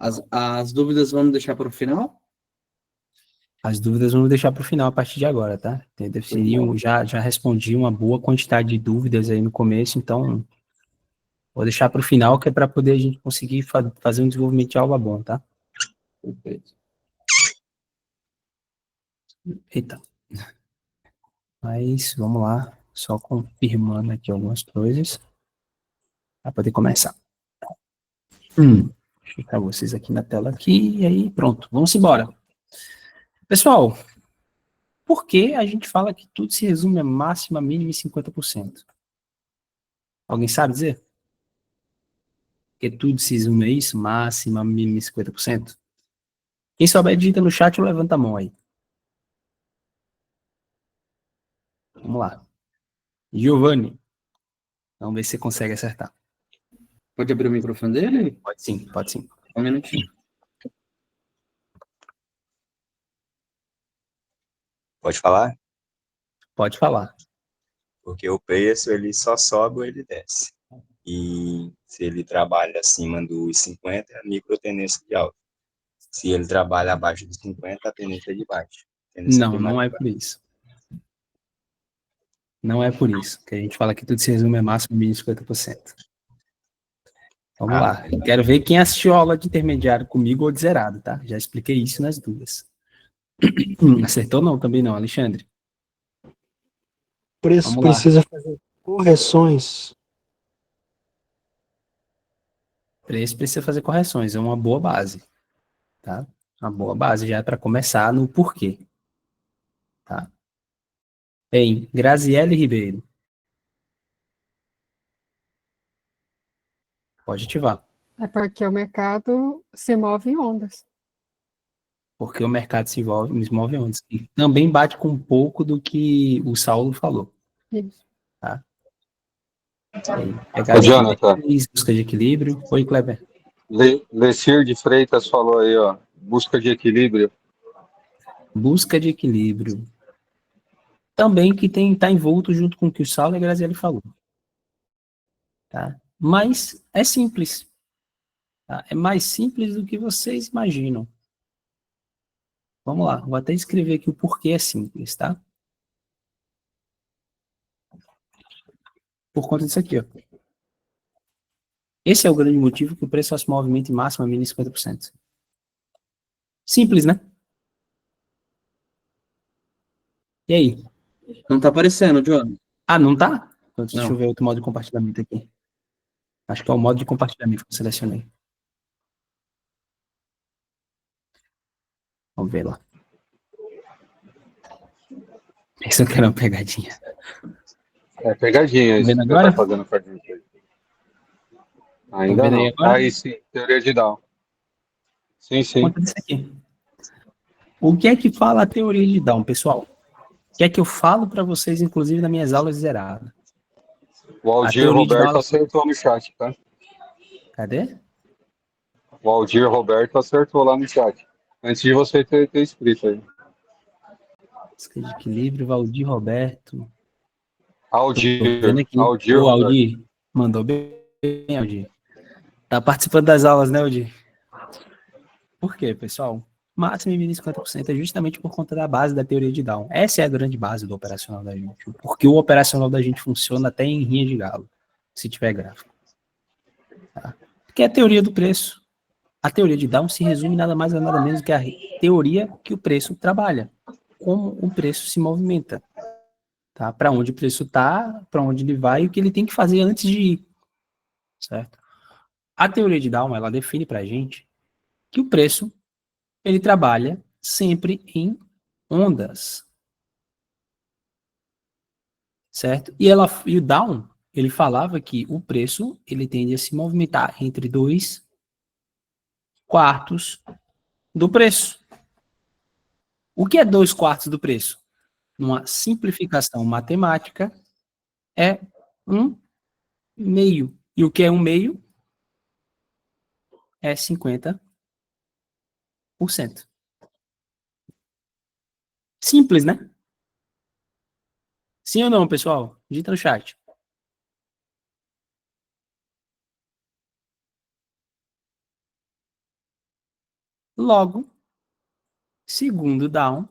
As dúvidas vamos deixar para o final? As dúvidas vamos deixar para o final a partir de agora, tá? Já respondi uma boa quantidade de dúvidas aí no começo, então vou deixar para o final, que é para poder a gente conseguir fazer um desenvolvimento de aula bom, tá? Perfeito. Eita. Mas vamos lá, só confirmando aqui algumas coisas para poder começar. Deixa eu colocar vocês aqui na tela aqui, e aí pronto, vamos embora. Pessoal, por que a gente fala que tudo se resume a máxima, mínima e 50%? Alguém sabe dizer? Porque tudo se resume a isso, máxima, mínima e 50%? Quem souber, digita no chat ou levanta a mão aí. Vamos lá. Giovanni, vamos ver se você consegue acertar. Pode abrir o microfone dele? Pode sim, pode sim. Um minutinho. Pode falar? Pode falar. Porque o preço, ele só sobe ou ele desce. E se ele trabalha acima dos 50, é a microtendência de alta. Se ele trabalha abaixo dos 50, a tendência é de baixo. Tendência Não, primária não de é baixo. por isso. Não é por isso que a gente fala que tudo se resume a máximo, mínimo e 50%. Vamos lá. Quero ver quem assistiu a aula de intermediário comigo ou de zerado, tá? Já expliquei isso nas duas. Acertou não? Também não, Alexandre. O preço Vamos lá. precisa fazer correções. Preço precisa fazer correções, é uma boa base, tá? Uma boa base já para começar no porquê, tá? Bem, Graziele Ribeiro. Pode ativar. É porque o mercado se move em ondas. Porque o mercado se move onde? E também bate com um pouco do que o Saulo falou. Isso. Tá? Aí, Ô, pegada de Jonathan, liquidez, busca de equilíbrio. Oi, Kleber. Lecir de Freitas falou aí, ó, busca de equilíbrio. Busca de equilíbrio. Também que tá envolto junto com o que o Saulo e a Graziele falou. Tá? Mas é simples. Tá? É mais simples do que vocês imaginam. Vamos lá, vou até escrever aqui o porquê é simples, tá? Por conta disso aqui, ó. Esse é o grande motivo que o preço só se movimenta em máxima, mínima 50%. Simples, né? E aí? Não tá aparecendo, John. Ah, não tá? Então, deixa Não. eu ver outro modo de compartilhamento aqui. Acho que é o modo de compartilhamento que eu selecionei. Vamos ver lá. Isso que era uma pegadinha. É pegadinha Tá isso vendo que você agora? tá fazendo com a gente aí. Tá Ainda vendo aí não. agora? Aí sim, teoria de Down. Sim, sim. Conta disso aqui. O que é que fala a teoria de Down, pessoal? O que é que eu falo para vocês, inclusive, nas minhas aulas zeradas? O A Aldir teoria de Roberto Down... acertou no chat, tá? Cadê? O Aldir Roberto acertou lá no chat. Antes de você ter escrito aí. Busca de equilíbrio, Valdir Roberto. Tô vendo Aldir, aqui. Aldir Ô, Roberto. Aldir. Mandou bem, Aldir. Tá participando das aulas, né, Aldir? Por quê, pessoal? Máximo e mínimo 50% é justamente por conta da base da teoria de Down. Essa é a grande base do operacional da gente. Porque o operacional da gente funciona até em rinha de galo, se tiver gráfico. Tá? Porque é a teoria do preço. A teoria de Down se resume nada mais ou nada menos que a teoria que o preço trabalha. Como o preço se movimenta. Tá? Para onde o preço está, para onde ele vai e o que ele tem que fazer antes de ir. Certo? A teoria de Down, ela define para a gente que o preço ele trabalha sempre em ondas. Certo? E o Down, ele falava que o preço ele tende a se movimentar entre 2/4 do preço. O que é 2/4 do preço? Numa simplificação matemática, é 1/2. E o que é 1/2? É 50%. Simples, né? Sim ou não, pessoal? Digita no chat. Logo, segundo down,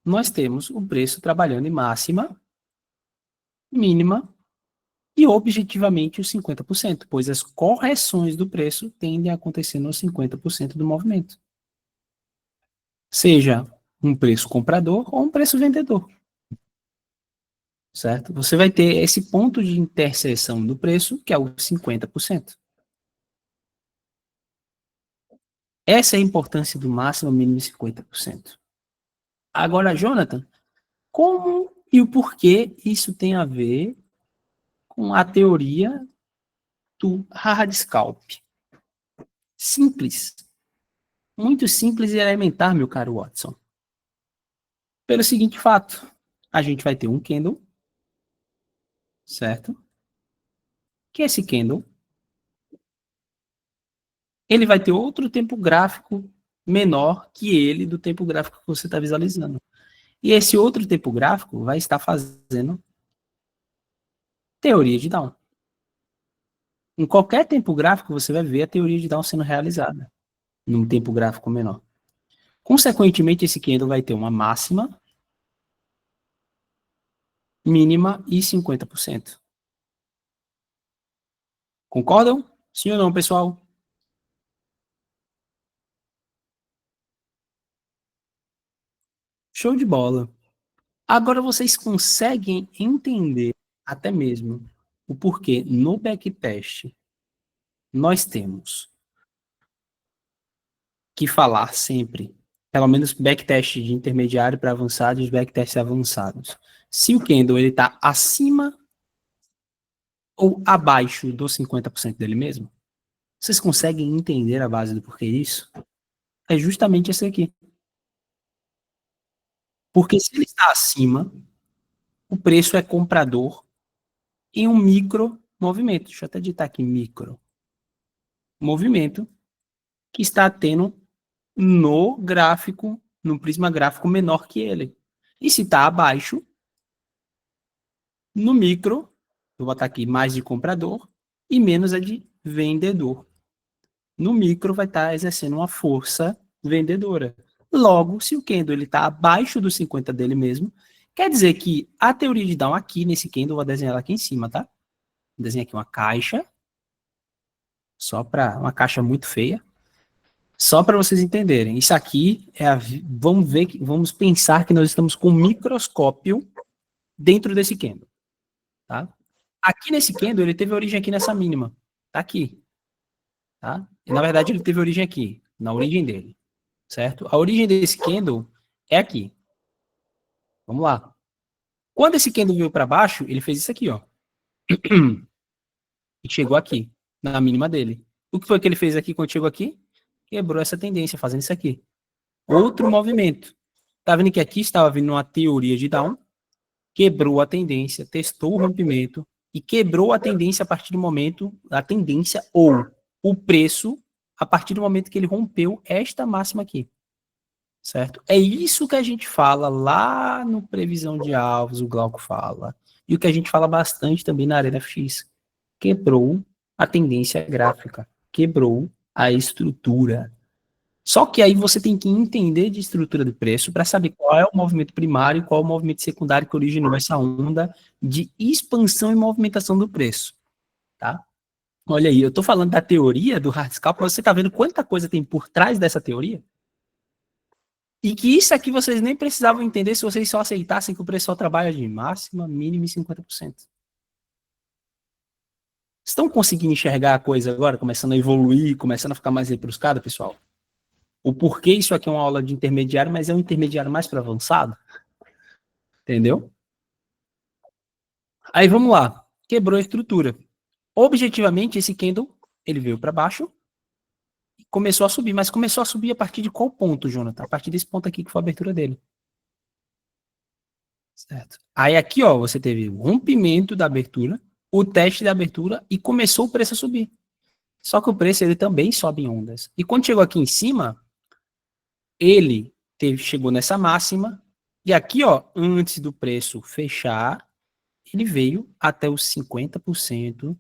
nós temos o preço trabalhando em máxima, mínima e objetivamente os 50%, pois as correções do preço tendem a acontecer nos 50% do movimento. Seja um preço comprador ou um preço vendedor. Certo? Você vai ter esse ponto de interseção do preço, que é o 50%. Essa é a importância do máximo, mínimo e 50%. Agora, Jonathan, como e o porquê isso tem a ver com a teoria do hard scalp? Simples. Muito simples e elementar, meu caro Watson. Pelo seguinte fato, a gente vai ter um candle, certo? Que esse candle, ele vai ter outro tempo gráfico menor que ele do tempo gráfico que você está visualizando. E esse outro tempo gráfico vai estar fazendo teoria de Down. Em qualquer tempo gráfico, você vai ver a teoria de Down sendo realizada num tempo gráfico menor. Consequentemente, esse candle vai ter uma máxima, mínima e 50%. Concordam? Sim ou não, pessoal? Show de bola. Agora vocês conseguem entender até mesmo o porquê no backtest nós temos que falar sempre, pelo menos backtest de intermediário para avançado e os backtests avançados. Se o candle ele está acima ou abaixo dos 50% dele mesmo, vocês conseguem entender a base do porquê disso? É justamente esse aqui. Porque se ele está acima, o preço é comprador em um micro movimento. Deixa eu até digitar aqui micro. Movimento que está tendo no gráfico, no prisma gráfico menor que ele. E se está abaixo, no micro, vou botar aqui mais de comprador e menos é de vendedor. No micro vai estar exercendo uma força vendedora. Logo, se o candle está abaixo dos 50 dele mesmo, quer dizer que a teoria de Down aqui nesse candle, eu vou desenhar ela aqui em cima, tá? Vou desenhar aqui uma caixa, só para uma caixa muito feia, só para vocês entenderem. Isso aqui é vamos pensar que nós estamos com um microscópio dentro desse candle, tá? Aqui nesse candle ele teve origem aqui nessa mínima, tá aqui, tá? E, na verdade ele teve origem aqui, na origem dele, certo? A origem desse candle é aqui. Vamos lá. Quando esse candle veio para baixo, ele fez isso aqui, ó. E chegou aqui, na mínima dele. O que foi que ele fez aqui quando chegou aqui? Quebrou essa tendência, fazendo isso aqui. Outro movimento. Tá vendo que aqui estava vindo uma teoria de Down, quebrou a tendência, testou o rompimento e quebrou a tendência a partir do momento, a tendência ou o preço, a partir do momento que ele rompeu esta máxima aqui. Certo? É isso que a gente fala lá no Previsão de Alvos, o Glauco fala. E o que a gente fala bastante também na Arena FX. Quebrou a tendência gráfica. Quebrou a estrutura. Só que aí você tem que entender de estrutura do preço para saber qual é o movimento primário e qual é o movimento secundário que originou essa onda de expansão e movimentação do preço. Tá? Olha aí, eu estou falando da teoria do hard scalp, mas você está vendo quanta coisa tem por trás dessa teoria? E que isso aqui vocês nem precisavam entender se vocês só aceitassem que o preço só trabalha de máxima, mínima e 50%. Estão conseguindo enxergar a coisa agora, começando a evoluir, começando a ficar mais rebruscada, pessoal? O porquê isso aqui é uma aula de intermediário, mas é um intermediário mais para avançado? Entendeu? Aí vamos lá. Quebrou a estrutura. Objetivamente, esse candle, ele veio para baixo, começou a subir, mas começou a subir a partir de qual ponto, Jonathan? A partir desse ponto aqui que foi a abertura dele. Certo. Aí aqui, ó, você teve o rompimento da abertura, o teste da abertura e começou o preço a subir. Só que o preço ele também sobe em ondas. E quando chegou aqui em cima, ele chegou nessa máxima e aqui, ó, antes do preço fechar, ele veio até os 50%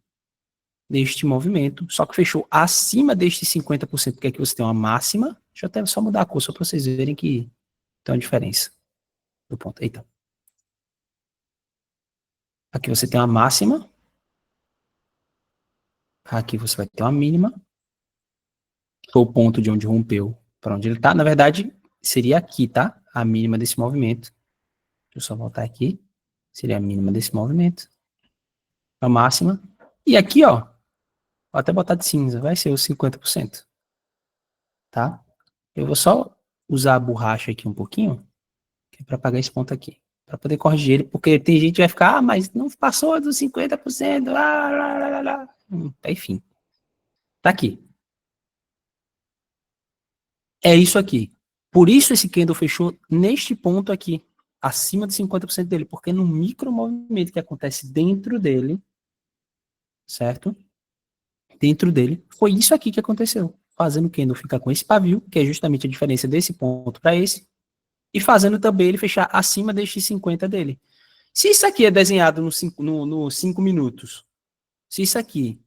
deste movimento, só que fechou acima deste 50%, porque aqui você tem uma máxima. Deixa eu até só mudar a cor, só para vocês verem que tem uma diferença do ponto. Eita. Aqui você tem uma máxima. Aqui você vai ter uma mínima. Foi o ponto de onde rompeu para onde ele está. Na verdade, seria aqui, tá? A mínima desse movimento. Deixa eu só voltar aqui. Seria a mínima desse movimento. A máxima. E aqui, ó. Vou até botar de cinza. Vai ser os 50%. Tá? Eu vou só usar a borracha aqui um pouquinho. Para apagar esse ponto aqui. Para poder corrigir ele. Porque tem gente que vai ficar, mas não passou dos 50%. Lá, lá, lá, lá, lá. Enfim. Tá aqui. É isso aqui. Por isso esse candle fechou neste ponto aqui, acima de 50% dele, porque no micro movimento que acontece dentro dele, certo? Dentro dele, foi isso aqui que aconteceu, fazendo o candle ficar com esse pavio, que é justamente a diferença desse ponto para esse, e fazendo também ele fechar acima deste 50 dele. Se isso aqui é desenhado nos 5 minutos, se isso aqui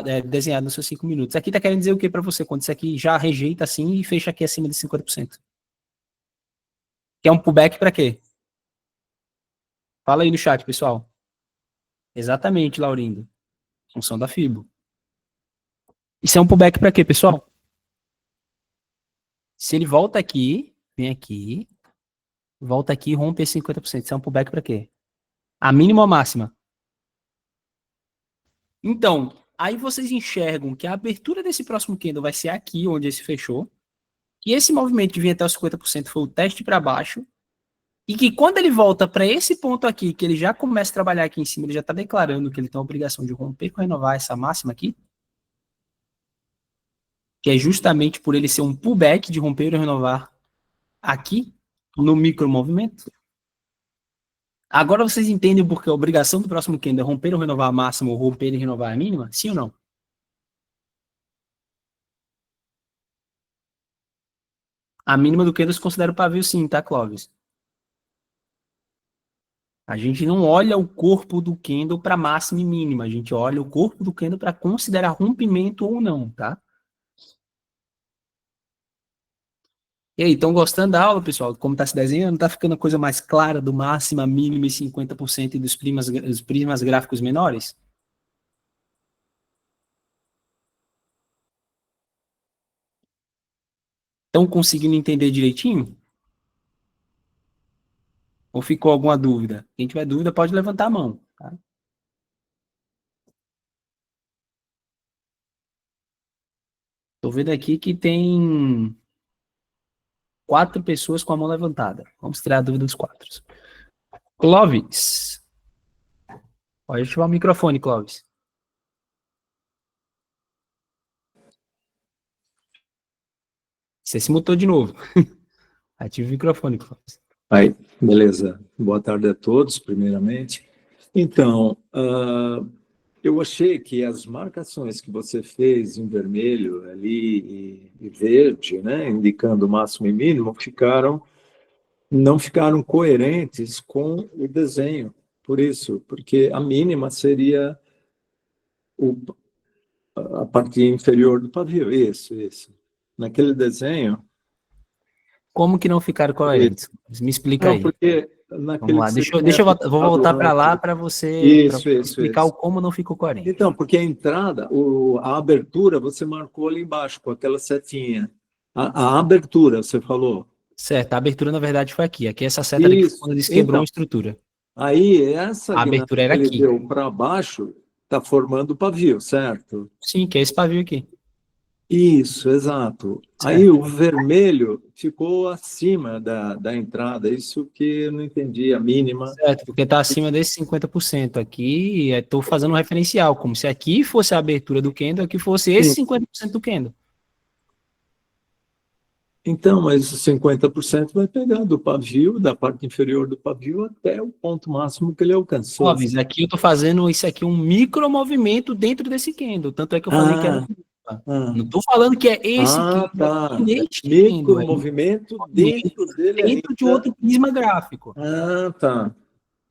é desenhado nos seus 5 minutos. Aqui tá querendo dizer o que para você? Quando isso aqui já rejeita assim e fecha aqui acima de 50%. Que é um pullback para quê? Fala aí no chat, pessoal. Exatamente, Laurindo. Função da FIBO. Isso é um pullback para quê, pessoal? Se ele volta aqui, vem aqui, volta aqui e rompe esse 50%. Isso é um pullback para quê? A mínima ou a máxima? Então, aí vocês enxergam que a abertura desse próximo candle vai ser aqui, onde esse fechou. E esse movimento de vir até os 50% foi o teste para baixo. E que quando ele volta para esse ponto aqui, que ele já começa a trabalhar aqui em cima, ele já está declarando que ele tem a obrigação de romper com renovar essa máxima aqui. Que é justamente por ele ser um pullback de romper e renovar aqui, no micro movimento. Agora vocês entendem porque a obrigação do próximo candle é romper ou renovar a máxima ou romper e renovar a mínima? Sim ou não? A mínima do candle se considera o pavio sim, tá, Clóvis? A gente não olha o corpo do candle para máxima e mínima, a gente olha o corpo do candle para considerar rompimento ou não, tá? E aí, estão gostando da aula, pessoal? Como está se desenhando? Está ficando a coisa mais clara do máxima, mínima e 50% e dos prismas gráficos menores? Estão conseguindo entender direitinho? Ou ficou alguma dúvida? Quem tiver dúvida pode levantar a mão. Tá? Estou vendo aqui que tem 4 pessoas com a mão levantada. Vamos tirar a dúvida dos 4. Clóvis. Pode ativar o microfone, Clóvis. Você se mutou de novo. Ative o microfone, Clóvis. Aí, beleza. Boa tarde a todos, primeiramente. Então, eu achei que as marcações que você fez em vermelho ali e verde, né, indicando máximo e mínimo, não ficaram coerentes com o desenho. Por isso, porque a mínima seria a parte inferior do pavio. Isso. Naquele desenho... Como que não ficaram coerentes? Me explica aí. Porque naquele Vamos lá, vou voltar para lá para você explicar o como não ficou coerente. Então, porque a entrada, a abertura, você marcou ali embaixo com aquela setinha. A abertura, você falou. Certo, a abertura na verdade foi aqui. Aqui essa seta ali, quando eles quebrou a estrutura. Aí essa a abertura era aqui. Para baixo, está formando o pavio, certo? Sim, que é esse pavio aqui. Isso, exato. Certo. Aí o vermelho ficou acima da entrada, isso que eu não entendi, a mínima. Certo, porque está acima desse 50%. Aqui estou fazendo um referencial, como se aqui fosse a abertura do candle, aqui fosse esse 50% do candle. Então, mas 50% vai pegar do pavio, da parte inferior do pavio, até o ponto máximo que ele alcançou. Óbvio, aqui eu estou fazendo isso aqui, um micro movimento dentro desse candle, tanto é que eu falei que era... Não estou falando que é esse micro movimento dentro dele. Dentro de outro prisma gráfico. Tá.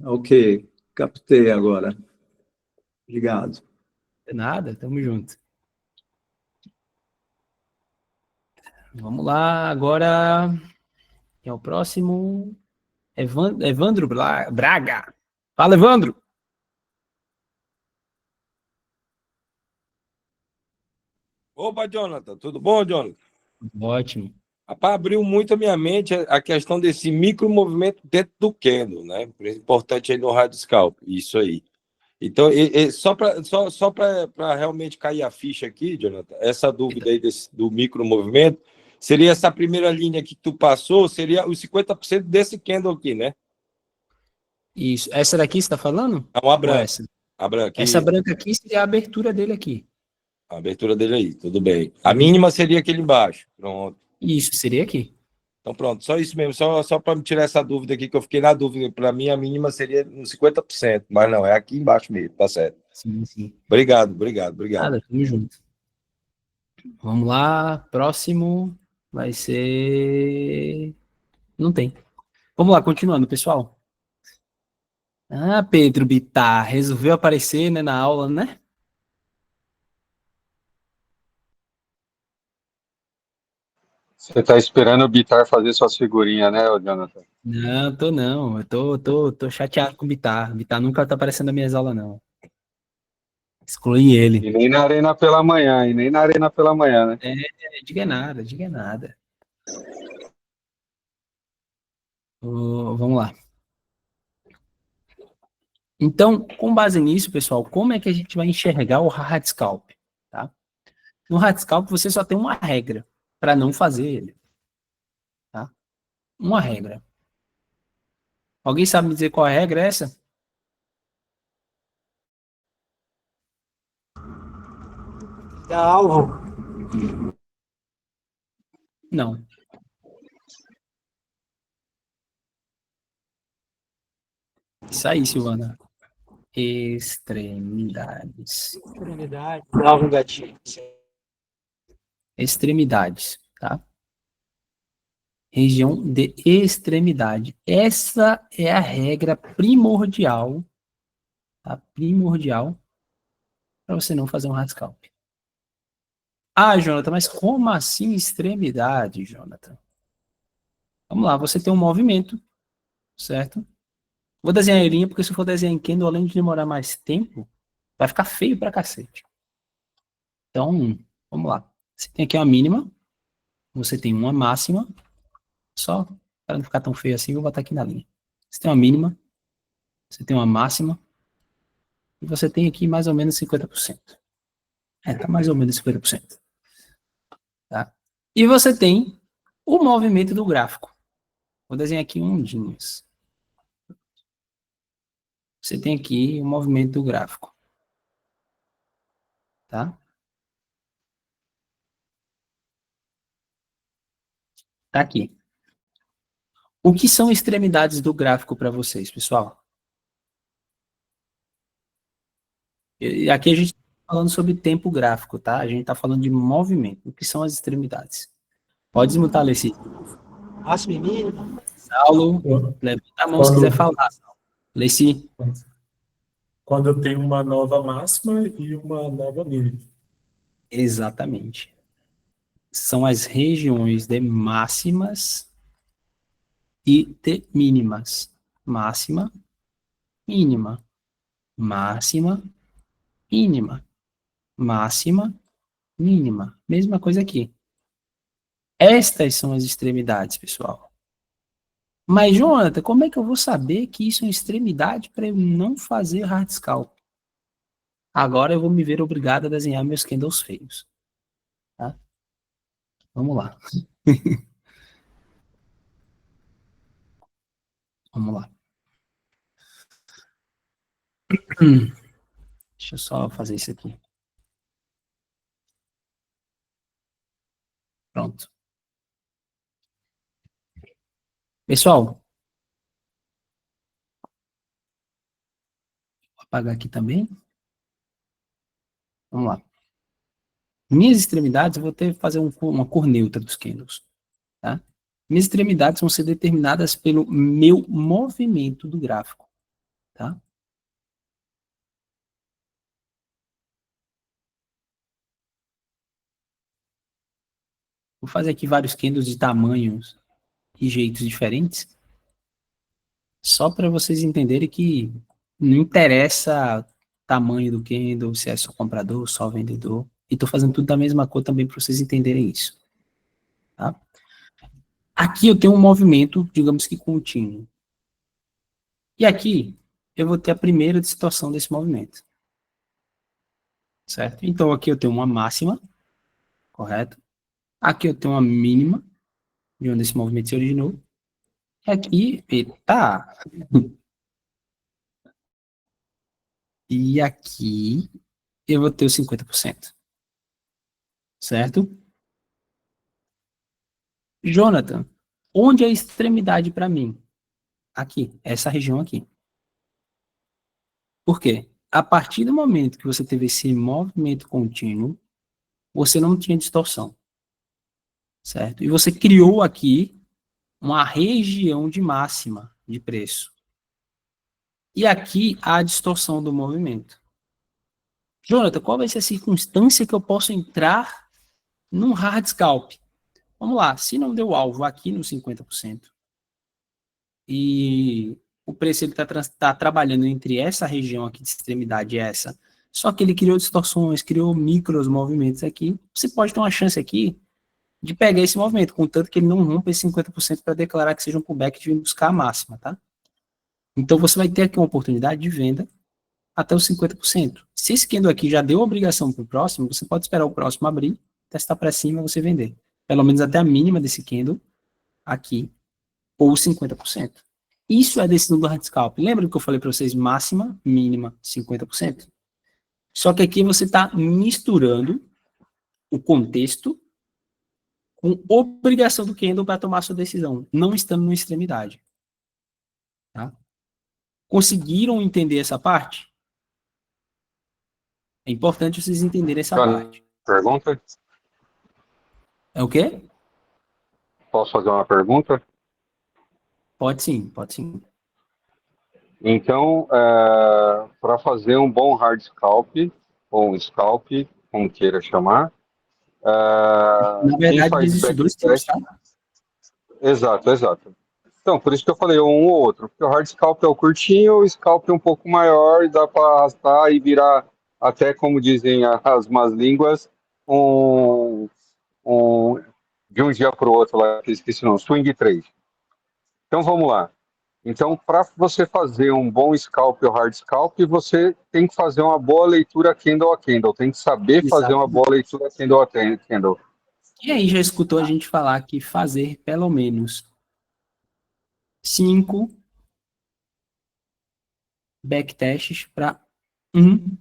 Ok. Captei agora. Obrigado. Nada, tamo junto. Vamos lá, agora. Quem é o próximo? Evandro Braga. Fala, Evandro. Opa, Jonathan, tudo bom, Jonathan? Ótimo. Rapaz, abriu muito a minha mente a questão desse micromovimento dentro do candle, né? Importante aí no Radiscalp, isso aí. Então, só para realmente cair a ficha aqui, Jonathan, essa dúvida aí do micromovimento, seria essa primeira linha que tu passou, seria os 50% desse candle aqui, né? Isso. Essa daqui você tá falando? É uma Ou branca. essa? A branca, Essa isso. branca aqui seria a abertura dele aqui. A abertura dele aí, tudo bem. A mínima seria aquele embaixo. Pronto. Isso, seria aqui. Então, pronto, só isso mesmo, só para me tirar essa dúvida aqui, que eu fiquei na dúvida. Para mim, a mínima seria uns 50%, mas não, é aqui embaixo mesmo, tá certo. Sim, sim. Obrigado. Nada, tamo junto. Vamos lá, próximo vai ser. Não tem. Vamos lá, continuando, pessoal. Ah, Pedro Bittar, resolveu aparecer, né, na aula, né? Você está esperando o Bitar fazer suas figurinhas, né, ô Jonathan? Não, tô não. Eu tô chateado com o Bittar. O Bittar nunca tá aparecendo nas minhas aulas, não. Excluí ele. E nem na Arena pela manhã, né? Diga nada, diga nada. Vamos lá. Então, com base nisso, pessoal, como é que a gente vai enxergar o Hardscalp? Tá? No Hardscalp, você só tem uma regra para não fazer ele. Tá? Uma regra. Alguém sabe me dizer qual é a regra essa? É alvo. Não. Isso aí, Silvana. Extremidades. Extremidade. Alvo gatilho. Extremidades, tá? Região de extremidade. Essa é a regra primordial, tá? Primordial para você não fazer um Hardscalp. Ah, Jonathan, mas como assim extremidade, Jonathan? Vamos lá, você tem um movimento, certo? Vou desenhar em linha, porque se eu for desenhar em Kendo, além de demorar mais tempo, vai ficar feio pra cacete. Então, vamos lá. Você tem aqui uma mínima, você tem uma máxima, só para não ficar tão feio assim, vou botar aqui na linha. Você tem uma mínima, você tem uma máxima, e você tem aqui mais ou menos 50%. Tá mais ou menos 50%. Tá? E você tem o movimento do gráfico. Vou desenhar aqui ondinhas. Você tem aqui o movimento do gráfico. Tá? Tá aqui. O que são extremidades do gráfico para vocês, pessoal? E aqui a gente está falando sobre tempo gráfico, tá? A gente está falando de movimento. O que são as extremidades? Pode desmutar, Leci. Máximo e mínimo. Saulo, levanta a mão se quiser falar. Leci. Quando eu tenho uma nova máxima e uma nova mínima. Exatamente. São as regiões de máximas e de mínimas. Máxima, mínima. Máxima, mínima. Máxima, mínima. Mesma coisa aqui. Estas são as extremidades, pessoal. Mas, Jonathan, como é que eu vou saber que isso é extremidade para eu não fazer Hardscalp? Agora eu vou me ver obrigado a desenhar meus candles feios. Tá? Vamos lá. Vamos lá. Deixa eu só fazer isso aqui. Pronto. Pessoal, vou apagar aqui também. Vamos lá. Minhas extremidades, eu vou ter que fazer uma cor neutra dos candles. Tá? Minhas extremidades vão ser determinadas pelo meu movimento do gráfico. Tá? Vou fazer aqui vários candles de tamanhos e jeitos diferentes, só para vocês entenderem que não interessa o tamanho do candle, se é só comprador, só vendedor. E estou fazendo tudo da mesma cor também para vocês entenderem isso. Tá? Aqui eu tenho um movimento, digamos que contínuo. E aqui eu vou ter a primeira distorção desse movimento. Certo? Então aqui eu tenho uma máxima, correto? Aqui eu tenho uma mínima, de onde esse movimento se originou. E aqui, eita! E aqui eu vou ter os 50%. Certo? Jonathan, onde é a extremidade para mim? Aqui, essa região aqui. Por quê? A partir do momento que você teve esse movimento contínuo, você não tinha distorção. Certo? E você criou aqui uma região de máxima de preço. E aqui a distorção do movimento. Jonathan, qual vai ser a circunstância que eu posso entrar num hard scalp? Vamos lá, se não deu alvo aqui no 50%, e o preço está trabalhando entre essa região aqui de extremidade e essa, só que ele criou distorções, criou micros movimentos aqui, você pode ter uma chance aqui de pegar esse movimento, contanto que ele não rompa esse 50% para declarar que seja um pullback de vir buscar a máxima, tá? Então você vai ter aqui uma oportunidade de venda até os 50%. Se esse candle aqui já deu obrigação para o próximo, você pode esperar o próximo abrir, testar para cima e você vender. Pelo menos até a mínima desse candle aqui, ou 50%. Isso é a decisão do hard scalp. Lembra que eu falei para vocês máxima, mínima, 50%? Só que aqui você está misturando o contexto com obrigação do candle para tomar sua decisão, não estando na extremidade. Tá? Conseguiram entender essa parte? É importante vocês entenderem essa parte. Pergunta? É o quê? Posso fazer uma pergunta? Pode sim, pode sim. Então, para fazer um bom hard scalp, ou um scalp, como queira chamar, Na verdade, existem dois tipos, tá? Exato, exato. Então, por isso que eu falei um ou outro, porque o hard scalp é o curtinho, o scalp é um pouco maior, e dá para arrastar e virar, até como dizem as más línguas, de um dia para o outro, lá, que eu esqueci o nome, swing trade. Então, vamos lá. Então, para você fazer um bom scalp ou hard scalp, você tem que fazer uma boa leitura candle a candle, tem que saber fazer uma boa leitura candle a candle. E aí já escutou a gente falar que fazer pelo menos 5 backtests para um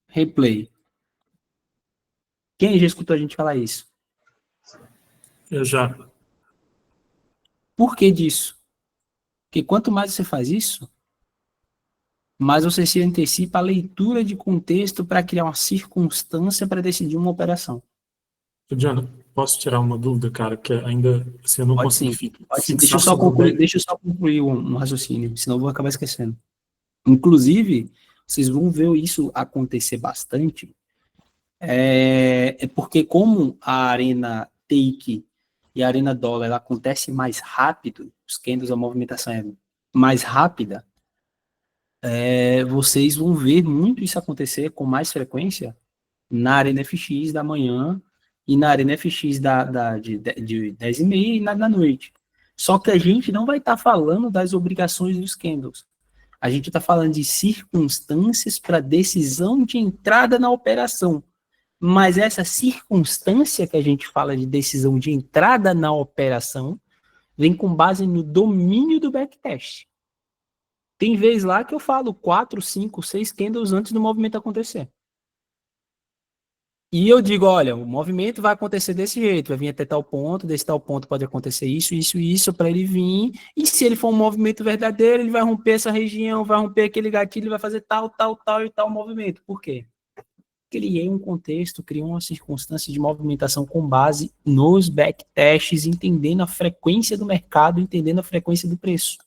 replay. Quem já escutou a gente falar isso? Eu já. Por que disso? Porque quanto mais você faz isso, mais você se antecipa a leitura de contexto para criar uma circunstância para decidir uma operação. Diana, posso tirar uma dúvida, cara? Que ainda assim, eu não Pode consigo sim. fixar Deixa eu só concluir um raciocínio, senão eu vou acabar esquecendo. Inclusive, vocês vão ver isso acontecer bastante, porque como a Arena Take e a Arena Dólar ela acontece mais rápido, os candles, a movimentação é mais rápida, vocês vão ver muito isso acontecer com mais frequência na Arena FX da manhã e na Arena FX de 10h30 e da noite. Só que a gente não vai estar falando das obrigações dos candles. A gente está falando de circunstâncias para decisão de entrada na operação. Mas essa circunstância que a gente fala de decisão de entrada na operação vem com base no domínio do backtest. Tem vez lá que eu falo 4, 5, 6 candles antes do movimento acontecer. E eu digo, olha, o movimento vai acontecer desse jeito, vai vir até tal ponto, desse tal ponto pode acontecer isso, para ele vir, e se ele for um movimento verdadeiro, ele vai romper essa região, vai romper aquele gatilho, vai fazer tal e tal movimento. Por quê? Criei um contexto, criou uma circunstância de movimentação com base nos backtests, entendendo a frequência do mercado, entendendo a frequência do preço.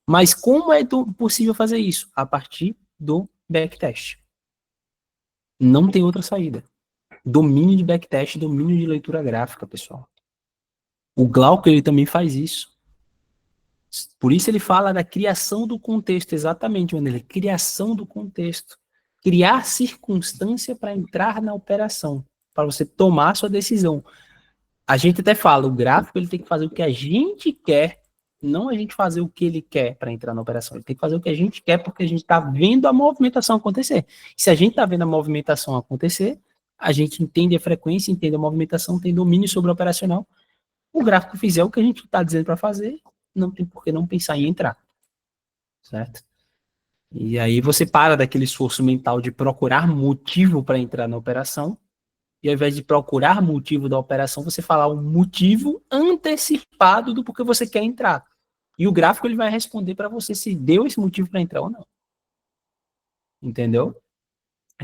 Mas como é possível fazer isso? A partir do backtest. Não tem outra saída. Domínio de backtest, domínio de leitura gráfica, pessoal. O Glauco, ele também faz isso. Por isso ele fala da criação do contexto, exatamente, Wanderlei, criação do contexto. Criar circunstância para entrar na operação, para você tomar a sua decisão. A gente até fala, o gráfico ele tem que fazer o que a gente quer, não a gente fazer o que ele quer para entrar na operação. Ele tem que fazer o que a gente quer porque a gente está vendo a movimentação acontecer. E se a gente está vendo a movimentação acontecer, a gente entende a frequência, entende a movimentação, tem domínio sobre o operacional. O gráfico fizer o que a gente está dizendo para fazer, não tem por que não pensar em entrar. Certo? E aí você para daquele esforço mental de procurar motivo para entrar na operação, e ao invés de procurar motivo da operação, você falar um motivo antecipado do porquê você quer entrar. E o gráfico ele vai responder para você se deu esse motivo para entrar ou não. Entendeu?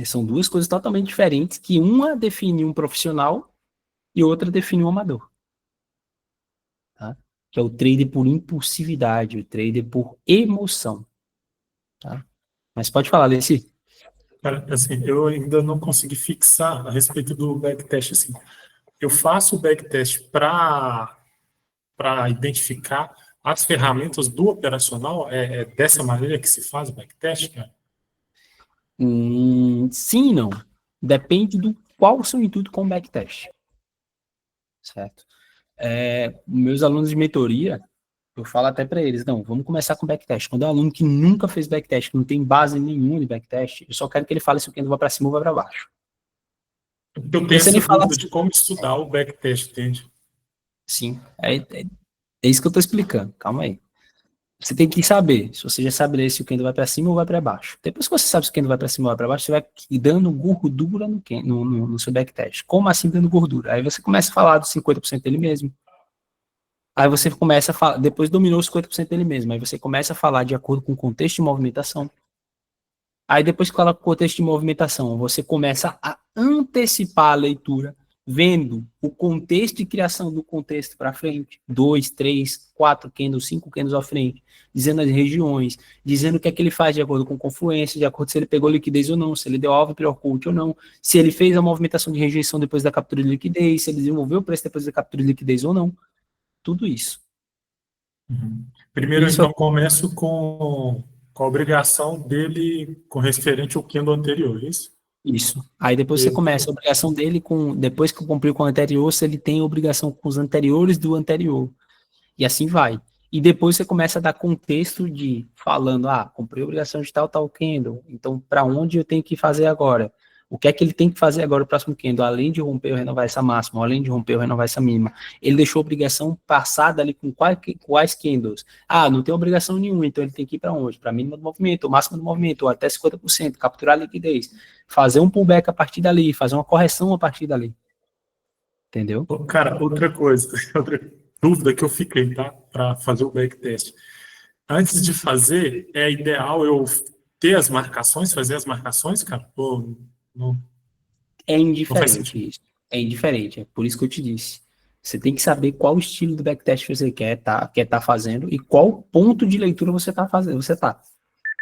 São duas coisas totalmente diferentes, que uma define um profissional e outra define um amador. Tá? Que é o trader por impulsividade, o trader por emoção. Tá? Mas pode falar, Leci. Cara, assim, eu ainda não consegui fixar a respeito do backtest, assim. Eu faço o backtest para identificar as ferramentas do operacional, é dessa maneira que se faz o backtest, cara? Sim e não. Depende do qual o seu intuito com o backtest. Certo? Meus alunos de mentoria, eu falo até para eles, não, vamos começar com backtest. Quando é um aluno que nunca fez backtest, que não tem base nenhuma de backtest, eu só quero que ele fale se o candle vai para cima ou vai para baixo. Eu tenho essa dúvida de como estudar o backtest, entende? Sim, é isso que eu estou explicando, calma aí. Você tem que saber, se você já sabe ler se o candle vai para cima ou vai para baixo. Depois que você sabe se o candle vai para cima ou vai para baixo, você vai dando gordura no seu backtest. Como assim dando gordura? Aí você começa a falar dos 50% dele mesmo. Aí você começa a falar, depois dominou os 50% dele mesmo, aí você começa a falar de acordo com o contexto de movimentação. Aí depois que fala com o contexto de movimentação, você começa a antecipar a leitura, vendo o contexto de criação do contexto para frente, 2, 3, 4 candles, 5 candles à frente, dizendo as regiões, dizendo o que é que ele faz de acordo com confluência, de acordo se ele pegou liquidez ou não, se ele deu alvo para o ou não, se ele fez a movimentação de rejeição depois da captura de liquidez, se ele desenvolveu o preço depois da captura de liquidez ou não. Tudo isso. Primeiro, então, começo com a obrigação dele com referente ao candle anterior, é isso? Isso. Aí depois você começa a obrigação dele depois que eu cumpriu com o anterior, se ele tem obrigação com os anteriores do anterior. E assim vai. E depois você começa a dar contexto de falando, comprei a obrigação de tal candle, então para onde eu tenho que fazer agora? O que é que ele tem que fazer agora no próximo candle, além de romper ou renovar essa máxima, além de romper ou renovar essa mínima? Ele deixou a obrigação passada ali com quais candles? Não tem obrigação nenhuma, então ele tem que ir para onde? Para a mínima do movimento, ou máxima do movimento, ou até 50%, capturar a liquidez, fazer um pullback a partir dali, fazer uma correção a partir dali. Entendeu? Cara, outra coisa, outra dúvida que eu fiquei, tá? Para fazer o backtest. Antes de fazer, é ideal eu ter as marcações, fazer as marcações, cara? Ou não? É indiferente isso. É indiferente, é por isso que eu te disse. Você tem que saber qual estilo do backtest você quer tá fazendo e qual ponto de leitura você tá fazendo. Se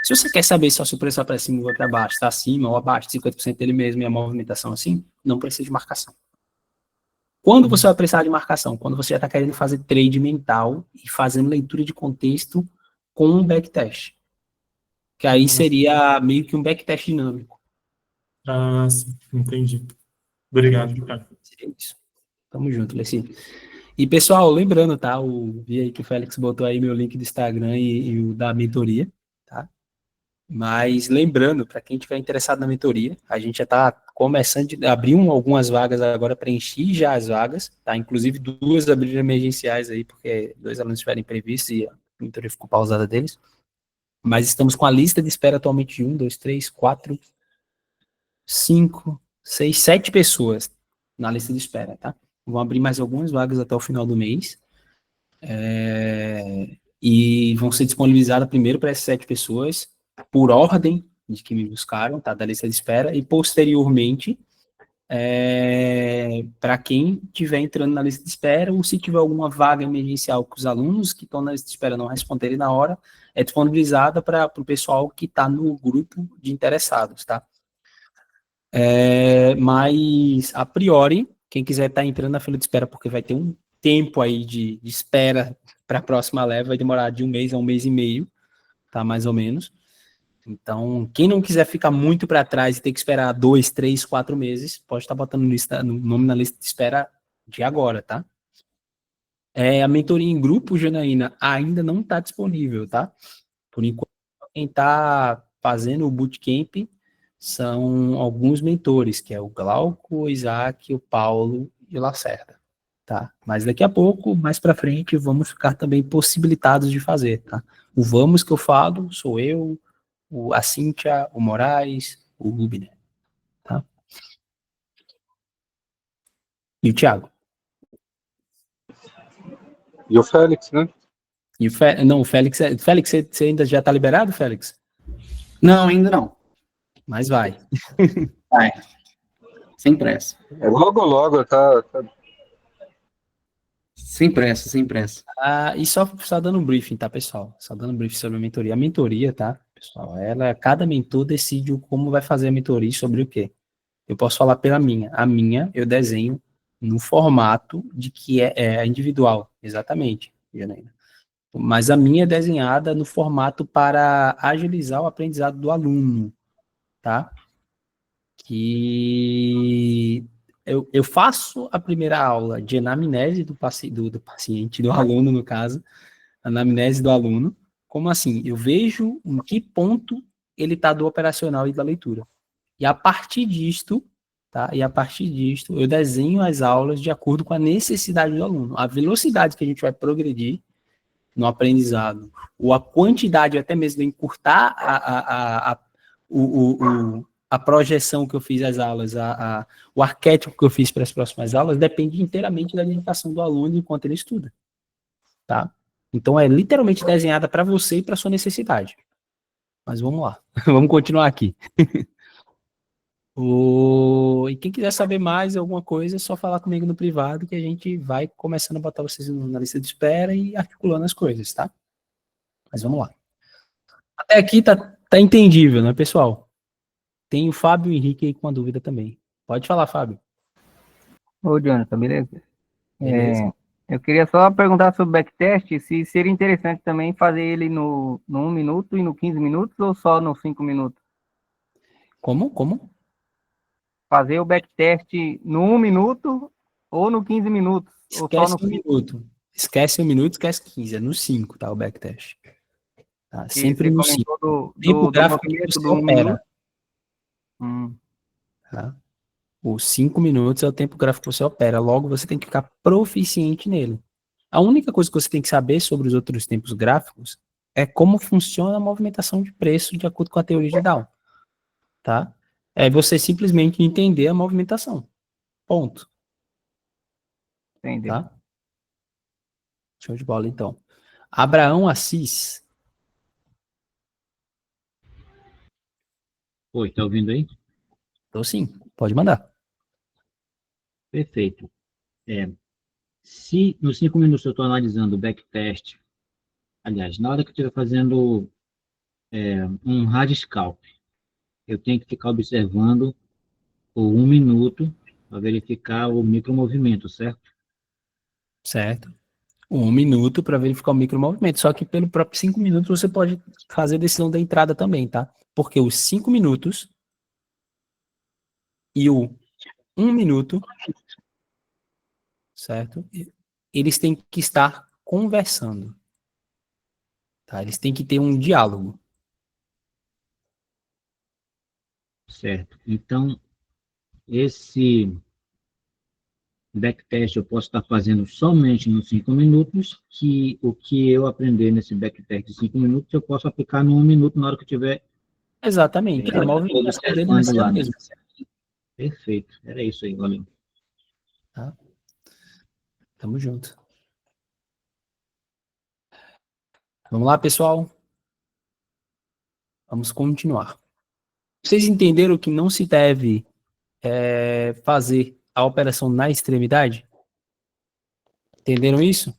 você quer saber se o seu preço vai para cima ou vai para baixo, está acima ou abaixo de 50% dele mesmo e a movimentação assim, não precisa de marcação. Quando você vai precisar de marcação? Quando você já está querendo fazer trade mental e fazendo leitura de contexto com um backtest. Que aí seria meio que um backtest dinâmico. Sim, entendi. Obrigado, cara. Seria isso. Tamo junto, Leci. E, pessoal, lembrando, tá? Vi aí que o Félix botou aí meu link do Instagram e o da mentoria, tá? Mas lembrando, para quem estiver interessado na mentoria, a gente já está começando a abrir algumas vagas agora, preencher já as vagas, tá? Inclusive 2 abriram emergenciais aí, porque 2 alunos tiveram previstos e a mentoria ficou pausada deles. Mas estamos com a lista de espera atualmente de 1, 2, 3, 4, 5, 6, 7 pessoas na lista de espera, tá? Vão abrir mais algumas vagas até o final do mês. E vão ser disponibilizadas primeiro para essas 7 pessoas, por ordem de que me buscaram, tá? Da lista de espera, e posteriormente para quem estiver entrando na lista de espera, ou se tiver alguma vaga emergencial que os alunos que estão na lista de espera não responderem na hora, é disponibilizada para o pessoal que está no grupo de interessados, tá? Mas, a priori, quem quiser estar entrando na fila de espera, porque vai ter um tempo aí de espera para a próxima leva, vai demorar de 1 mês a 1 mês e meio, tá? Mais ou menos. Então, quem não quiser ficar muito para trás e ter que esperar 2, 3, 4 meses, pode estar botando no nome na lista de espera de agora, tá? A mentoria em grupo, Janaína, ainda não está disponível, tá? Por enquanto, quem está fazendo o bootcamp são alguns mentores, que é o Glauco, o Isaac, o Paulo e o Lacerda, tá? Mas daqui a pouco, mais para frente, vamos ficar também possibilitados de fazer, tá? O vamos que eu falo sou eu, a Cíntia, o Moraes, o Rubner, tá? E o Thiago. E o Félix, né? E não, o Félix, Félix, você ainda já tá liberado, Félix? Não, ainda não. Mas vai. Vai. Sem pressa. Logo, tá. Sem pressa, sem pressa. E só dando um briefing, tá, pessoal? Só dando um briefing sobre a mentoria. A mentoria, tá, pessoal? Cada mentor decide como vai fazer a mentoria e sobre o quê. Eu posso falar pela minha. A minha, eu desenho no formato de que é individual. Exatamente, Janaína. Mas a minha é desenhada no formato para agilizar o aprendizado do aluno, tá? Que eu faço a primeira aula de anamnese do paciente, do aluno, no caso, anamnese do aluno. Como assim? Eu vejo em que ponto ele está do operacional e da leitura. E a partir disto, tá? Eu desenho as aulas de acordo com a necessidade do aluno. A velocidade que a gente vai progredir no aprendizado, ou a quantidade, até mesmo de encurtar a projeção que eu fiz às aulas, o arquétipo que eu fiz para as próximas aulas, depende inteiramente da dedicação do aluno enquanto ele estuda, tá? Então, é literalmente desenhada para você e para sua necessidade. Mas vamos lá, vamos continuar aqui. E quem quiser saber mais alguma coisa, é só falar comigo no privado, que a gente vai começando a botar vocês na lista de espera e articulando as coisas, tá? Mas vamos lá. Até aqui tá entendível, né, pessoal? Tem o Fábio e o Henrique aí com uma dúvida também. Pode falar, Fábio. Ô, Jonathan, beleza? Beleza. Eu queria só perguntar sobre o backtest, se seria interessante também fazer ele no 1 minuto e no 15 minutos, ou só no 5 minutos? Como? Fazer o backtest no 1 minuto ou no 15 minutos? Ou só Esquece no 1 minuto. Esquece 1 minuto, esquece 15. É no 5, tá? O backtest. Tá? que Sempre você no 5. comentou Tempo do gráfico que movimento você do 1 opera. minuto? Tá? Os 5 minutos é o tempo gráfico que você opera. Logo, você tem que ficar proficiente nele. A única coisa que você tem que saber sobre os outros tempos gráficos é como funciona a movimentação de preço de acordo com a teoria de Down. Tá? É você simplesmente entender a movimentação. Ponto. Entendi. Tá? Show de bola, então. Abraão Assis. Oi, tá ouvindo aí? Então, sim, pode mandar. Perfeito. Se nos 5 minutos eu estou analisando o backtest, aliás, na hora que eu estiver fazendo um radioscalp, eu tenho que ficar observando por 1 minuto para verificar o micromovimento, certo? Certo. 1 minuto para verificar o micromovimento. Só que pelo próprio 5 minutos você pode fazer a decisão da entrada também, tá? Porque os 5 minutos e o 1 minuto, certo? Eles têm que estar conversando. Tá? Eles têm que ter um diálogo. Certo. Então, esse backtest eu posso estar fazendo somente nos 5 minutos, que o que eu aprender nesse backtest de 5 minutos, eu posso aplicar no 1 minuto na hora que eu tiver Exatamente. A movimentação dele vai ser a mesma. Perfeito. Era isso aí, valeu. Tá? Tamo junto. Vamos lá, pessoal? Vamos continuar. Vocês entenderam que não se deve fazer a operação na extremidade? Entenderam isso?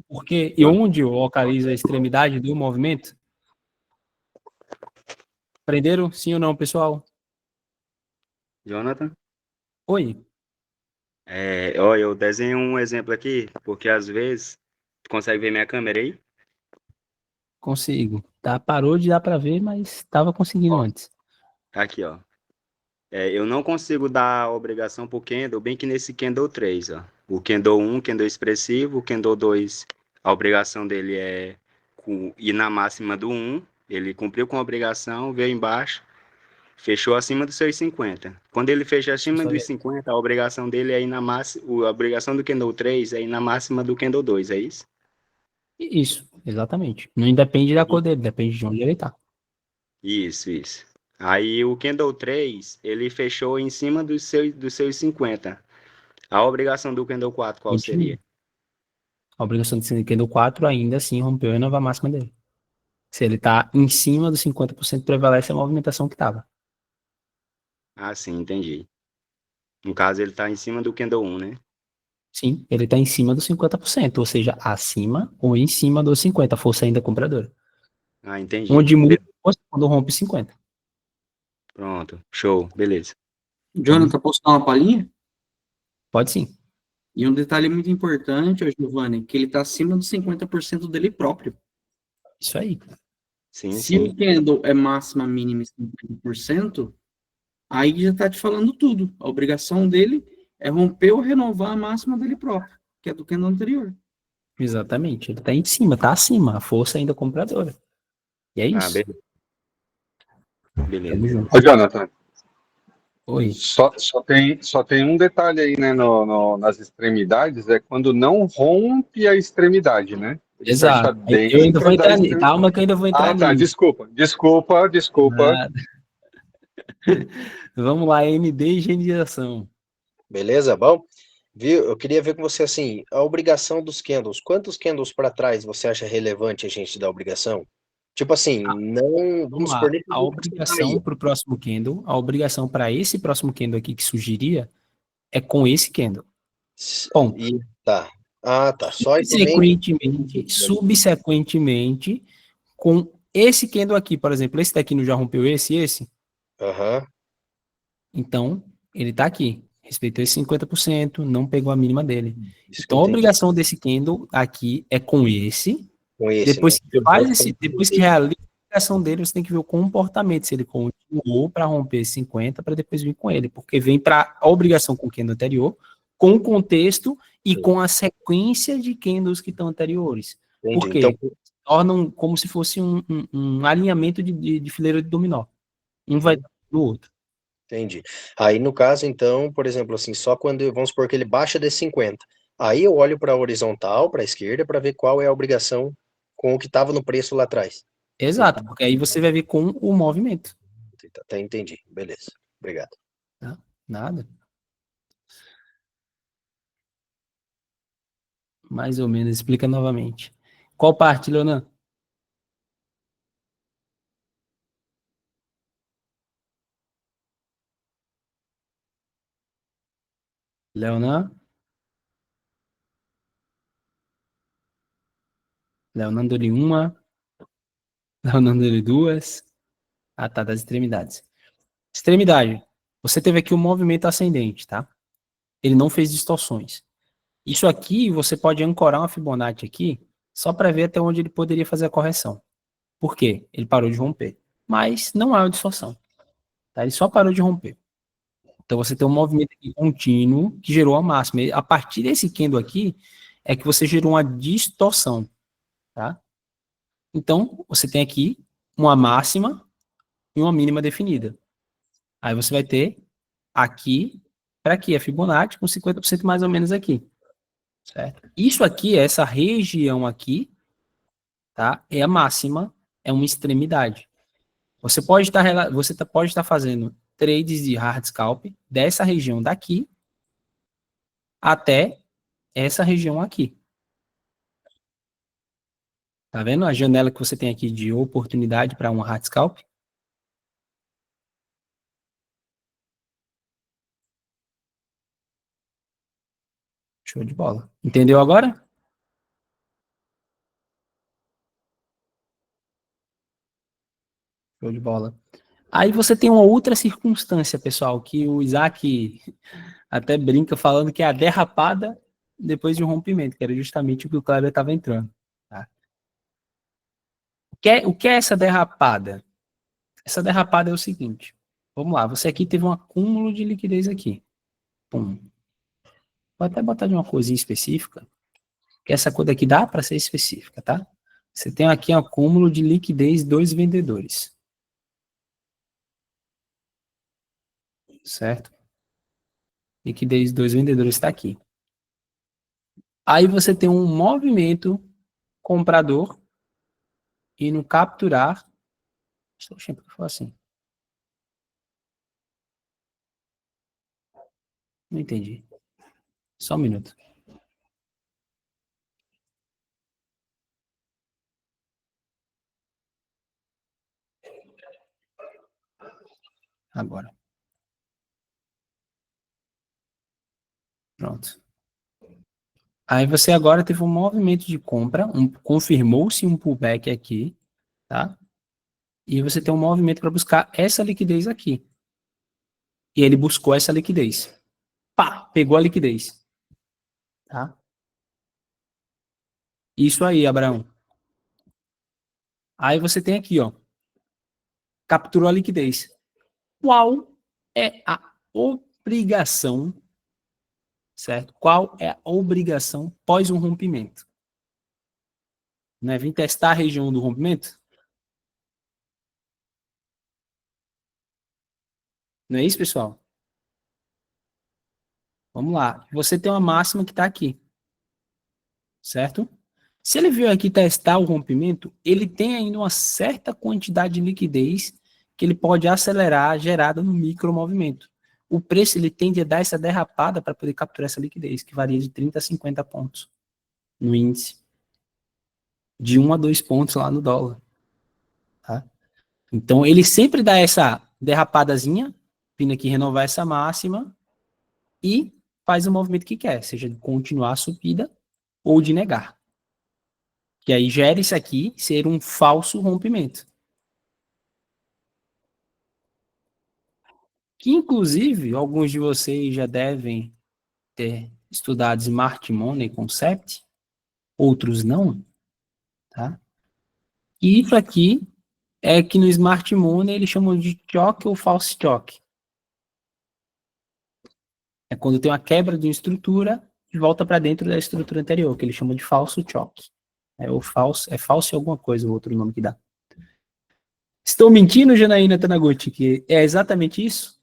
Porque e onde eu localizo a extremidade do movimento? Aprenderam? Sim ou não, pessoal? Jonathan? Oi, Ó, eu desenho um exemplo aqui, porque às vezes, tu consegue ver minha câmera aí? consigo. Tá, parou de dar pra ver, mas tava conseguindo Ó, antes. tá aqui, ó. Eu não consigo dar a obrigação pro Candle, bem que nesse Candle 3, ó. O Candle 1, Candle expressivo, o Candle 2, a obrigação dele é ir na máxima do 1, ele cumpriu com a obrigação, veio embaixo, fechou acima dos seus 50. Quando ele fecha Deixa eu acima só dos ver. 50, a obrigação dele é ir na máxima, a obrigação do Candle 3 é ir na máxima do Candle 2, é isso? Isso, exatamente. Não depende da cor dele, depende de onde ele tá. Isso. Aí o Candle 3, ele fechou em cima dos seus 50. A obrigação do Candle 4 qual Continua. seria? A obrigação de Candle 4 ainda assim rompeu a nova máxima dele. Se ele tá em cima dos 50%, prevalece a movimentação que tava. Ah, sim, entendi. No caso, ele está em cima do Candle 1, né? Sim, ele tá em cima dos 50%, ou seja, acima ou em cima dos 50%, força ainda compradora. Ah, entendi. Onde muda a força quando rompe 50%. Pronto, show, beleza. Jonathan, posso dar uma palhinha? Pode sim. E um detalhe muito importante, ô Giovanni, que ele está acima dos 50% dele próprio. Isso aí. Sim, Se o sim. candle é máxima, mínima e 50%, aí já está te falando tudo. A obrigação dele é romper ou renovar a máxima dele próprio, que é do candle anterior. Exatamente. Ele tá em cima, tá acima. A força ainda compradora. E é Ah, isso. beleza. Tamo Beleza. junto. Ô, Jonathan, Oi. só tem um detalhe aí, né, nas extremidades, é quando não rompe a extremidade, né? Ele fecha Exato. Eu ainda vou dentro da entrar nisso. extremidade. Calma que eu ainda vou entrar Ah, tá, nisso. desculpa. Nada. Vamos lá, MD e higienização. Beleza? Bom, viu? Eu queria ver com você assim, a obrigação dos candles. Quantos candles para trás você acha relevante a gente dar a obrigação? Tipo assim, não, Vamos vamos lá. supor, nem A obrigação para o próximo candle, a obrigação para esse próximo candle aqui que surgiria é com esse candle. Ponto. e tá. Ah, tá. Só ir pro meio. Subsequentemente, com esse candle aqui, por exemplo, esse daqui não já rompeu esse e esse? Aham. Então, ele tá aqui. Respeitou esse 50%, não pegou a mínima dele. Isso que eu Então, a entendi. obrigação desse candle aqui é com esse. Com esse, né? Depois que realiza a obrigação dele, você tem que ver o comportamento, se ele continuou para romper esse 50 para depois vir com ele, porque vem para a obrigação com o candle anterior, com o contexto e com a sequência de candles que estão anteriores. Entendi. Por quê? Tornam como se fosse um alinhamento de fileira de dominó. Um vai no outro. Entendi. Aí, no caso, então, por exemplo, assim, só quando, vamos supor que ele baixa de 50. Aí eu olho para a horizontal, para a esquerda, para ver qual é a obrigação com o que estava no preço lá atrás. Exato, porque aí você vai ver com o movimento. Até entendi. Beleza. Obrigado. Tá? Nada. Mais ou menos, explica novamente. Qual parte, Leonan? Leonan? Leonan deu-lhe uma. Leonan deu-lhe duas. Ah, tá, das extremidades. Extremidade. Você teve aqui o movimento ascendente, tá? Ele não fez distorções. Isso aqui, você pode ancorar uma Fibonacci aqui, só para ver até onde ele poderia fazer a correção. Por quê? Ele parou de romper. Mas não há uma distorção. Tá? Ele só parou de romper. Então você tem um movimento aqui contínuo que gerou a máxima. E a partir desse candle aqui, é que você gerou uma distorção. Tá? Então, você tem aqui uma máxima e uma mínima definida. Aí você vai ter aqui para aqui a Fibonacci com 50% mais ou menos aqui. Certo? Isso aqui, essa região aqui, tá? É a máxima, é uma extremidade. Você pode estar fazendo trades de hard scalp dessa região daqui até essa região aqui. Tá vendo a janela que você tem aqui de oportunidade para um hard scalp? Show de bola. Entendeu agora? Show de bola. Aí você tem uma outra circunstância, pessoal, que o Isaac até brinca falando que é a derrapada depois de um rompimento, que era justamente o que o Kleber estava entrando. Tá? O que é essa derrapada? Essa derrapada é o seguinte. Vamos lá, você aqui teve um acúmulo de liquidez aqui. Pum. Vou até botar de uma coisinha específica, que essa cor daqui dá para ser específica, tá? Você tem aqui um acúmulo de liquidez dos vendedores. Certo? Liquidez dos vendedores está aqui. Aí você tem um movimento comprador indo capturar. Estou sempre que for assim. Não entendi. Só um minuto. Agora. Pronto. Aí você agora teve um movimento de compra, confirmou-se um pullback aqui, tá? E você tem um movimento para buscar essa liquidez aqui. E ele buscou essa liquidez. Pá, pegou a liquidez. Tá? Isso aí, Abraão. Aí você tem aqui, ó. Capturou a liquidez. Qual é a obrigação, certo? Qual é a obrigação pós um rompimento? Não é vir testar a região do rompimento? Não é isso, pessoal? Vamos lá. Você tem uma máxima que está aqui. Certo? Se ele veio aqui testar o rompimento, ele tem ainda uma certa quantidade de liquidez que ele pode acelerar gerada no micromovimento. O preço ele tende a dar essa derrapada para poder capturar essa liquidez, que varia de 30 a 50 pontos no índice. De 1 a 2 pontos lá no dólar. Tá? Então, ele sempre dá essa derrapadazinha, vindo aqui renovar essa máxima, e faz o movimento que quer, seja de continuar a subida ou de negar. Que aí gera isso aqui ser um falso rompimento. Que, inclusive, alguns de vocês já devem ter estudado Smart Money Concept, outros não, tá? E isso aqui é que no Smart Money eles chamam de choque ou false choque. É quando tem uma quebra de uma estrutura e volta para dentro da estrutura anterior, que eles chamam de falso choque. É falso alguma coisa, o outro nome que dá. Estou mentindo, Janaína Tanaguchi, que é exatamente isso?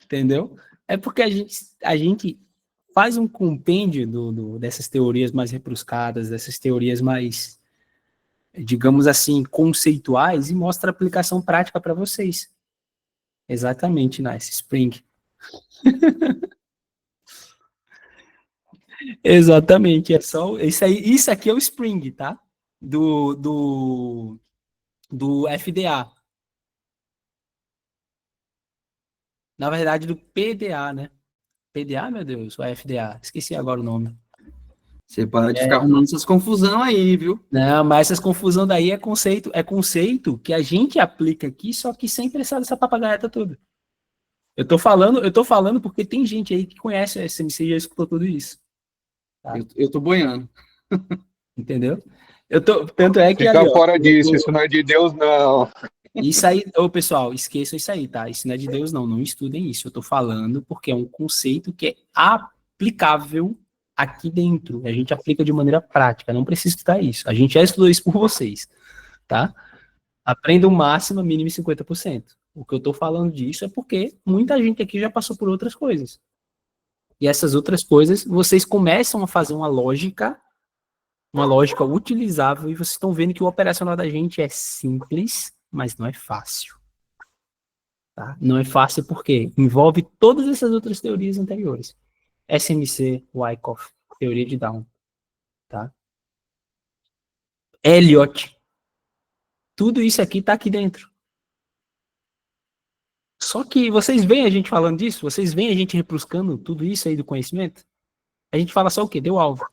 Entendeu? É porque a gente faz um compêndio dessas teorias mais rebruscadas, dessas teorias mais, digamos assim, conceituais e mostra a aplicação prática para vocês. Exatamente, Nice Spring. Exatamente, é só isso aqui é o Spring, tá? Do FDA. Na verdade, do PDA, né? PDA, meu Deus, ou FDA? Esqueci agora o nome. Você para de ficar arrumando essas confusão aí, viu? Não, mas essas confusão daí é conceito que a gente aplica aqui, só que sem precisar dessa papagaiada toda. Eu tô falando porque tem gente aí que conhece a SMC e já escutou tudo isso. Tá? Eu tô boiando. Entendeu? Tanto é que... Fica fora disso, isso não é de Deus, não. Isso aí, pessoal, esqueçam isso aí, tá? Isso não é de Deus, não estudem isso. Eu tô falando porque é um conceito que é aplicável aqui dentro. A gente aplica de maneira prática, não precisa estudar isso. A gente já estudou isso por vocês, tá? Aprenda o máximo, mínimo 50%. O que eu tô falando disso é porque muita gente aqui já passou por outras coisas. E essas outras coisas, vocês começam a fazer uma lógica utilizável e vocês estão vendo que o operacional da gente é simples, mas não é fácil. Tá? Não é fácil porque envolve todas essas outras teorias anteriores. SMC, Wyckoff, teoria de Down. Tá? Elliott. Tudo isso aqui está aqui dentro. Só que vocês veem a gente falando disso? Vocês veem a gente rebruscando tudo isso aí do conhecimento? A gente fala só o quê? Deu alvo.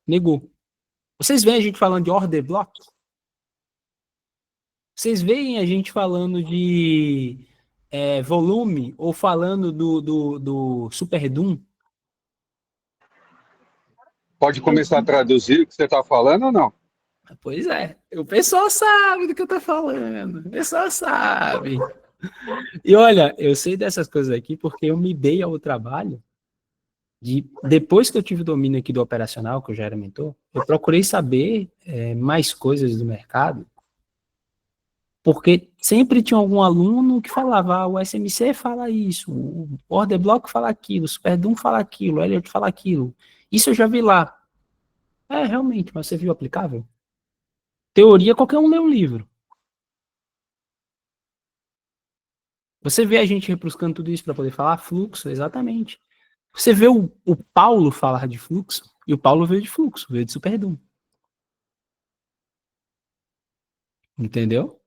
Negou. Vocês veem a gente falando de order block? Vocês veem a gente falando de volume ou falando do Super Doom? Pode começar a traduzir o que você está falando ou não? Pois é, o pessoal sabe do que eu tô falando, o pessoal sabe. E olha, eu sei dessas coisas aqui porque eu me dei ao trabalho depois que eu tive o domínio aqui do operacional, que eu já era mentor, eu procurei saber mais coisas do mercado, porque sempre tinha algum aluno que falava, o SMC fala isso, o Order Block fala aquilo, o SuperDoom fala aquilo, o Elliott fala aquilo. Isso eu já vi lá. Realmente, mas você viu aplicável? Teoria, qualquer um lê um livro. Você vê a gente rebruscando tudo isso para poder falar fluxo, exatamente. Você vê o Paulo falar de fluxo, e o Paulo veio de fluxo, veio de SuperDoom. Entendeu?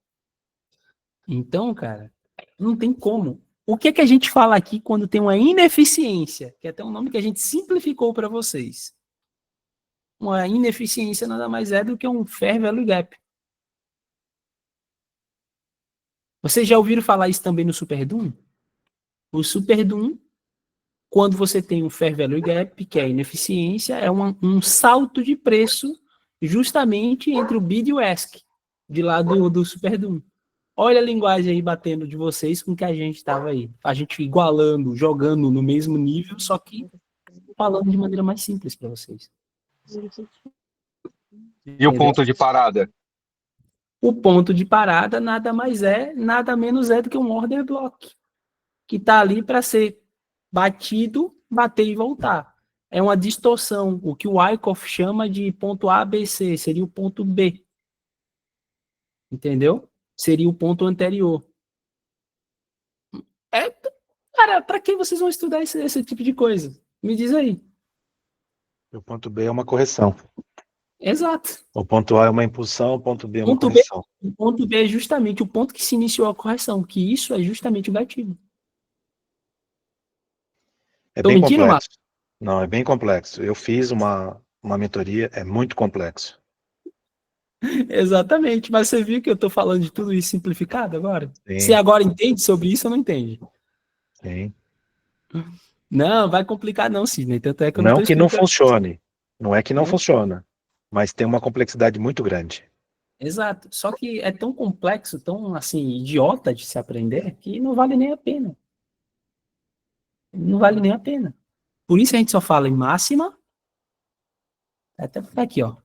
Então, cara, não tem como. O que é que a gente fala aqui quando tem uma ineficiência, que é até um nome que a gente simplificou para vocês? Uma ineficiência nada mais é do que um fair value gap. Vocês já ouviram falar isso também no SuperDoom? O SuperDoom, quando você tem um fair value gap, que é a ineficiência, é um salto de preço justamente entre o bid e o ask, de lá do SuperDoom. Olha a linguagem aí batendo de vocês com que a gente estava aí. A gente igualando, jogando no mesmo nível, só que falando de maneira mais simples para vocês. E o ponto de parada? O ponto de parada nada menos é do que um order block, que está ali para ser batido, bater e voltar. É uma distorção. O que o Wyckoff chama de ponto A, B, C, seria o ponto B. Entendeu? Seria o ponto anterior. Cara, para que vocês vão estudar esse tipo de coisa? Me diz aí. O ponto B é uma correção. Exato. O ponto A é uma impulsão, o ponto B é uma Ponto B, correção. o ponto B é justamente o ponto que se iniciou a correção, que isso é justamente o gatilho. É Tô bem mentindo, complexo. Não, é bem complexo. Eu fiz uma mentoria, é muito complexo. Exatamente, mas você viu que eu tô falando de tudo isso simplificado agora? Sim. Você agora entende sobre isso ou não entende? Sim. Não, vai complicar não, Sidney, tanto é que eu não Não tô que não explicando. funcione. Não é que não funciona. Mas tem uma complexidade muito grande. Exato, só que é tão complexo, tão, assim, idiota de se aprender, que não vale nem a pena. Não vale nem a pena. Por isso a gente só fala em máxima, até aqui, ó.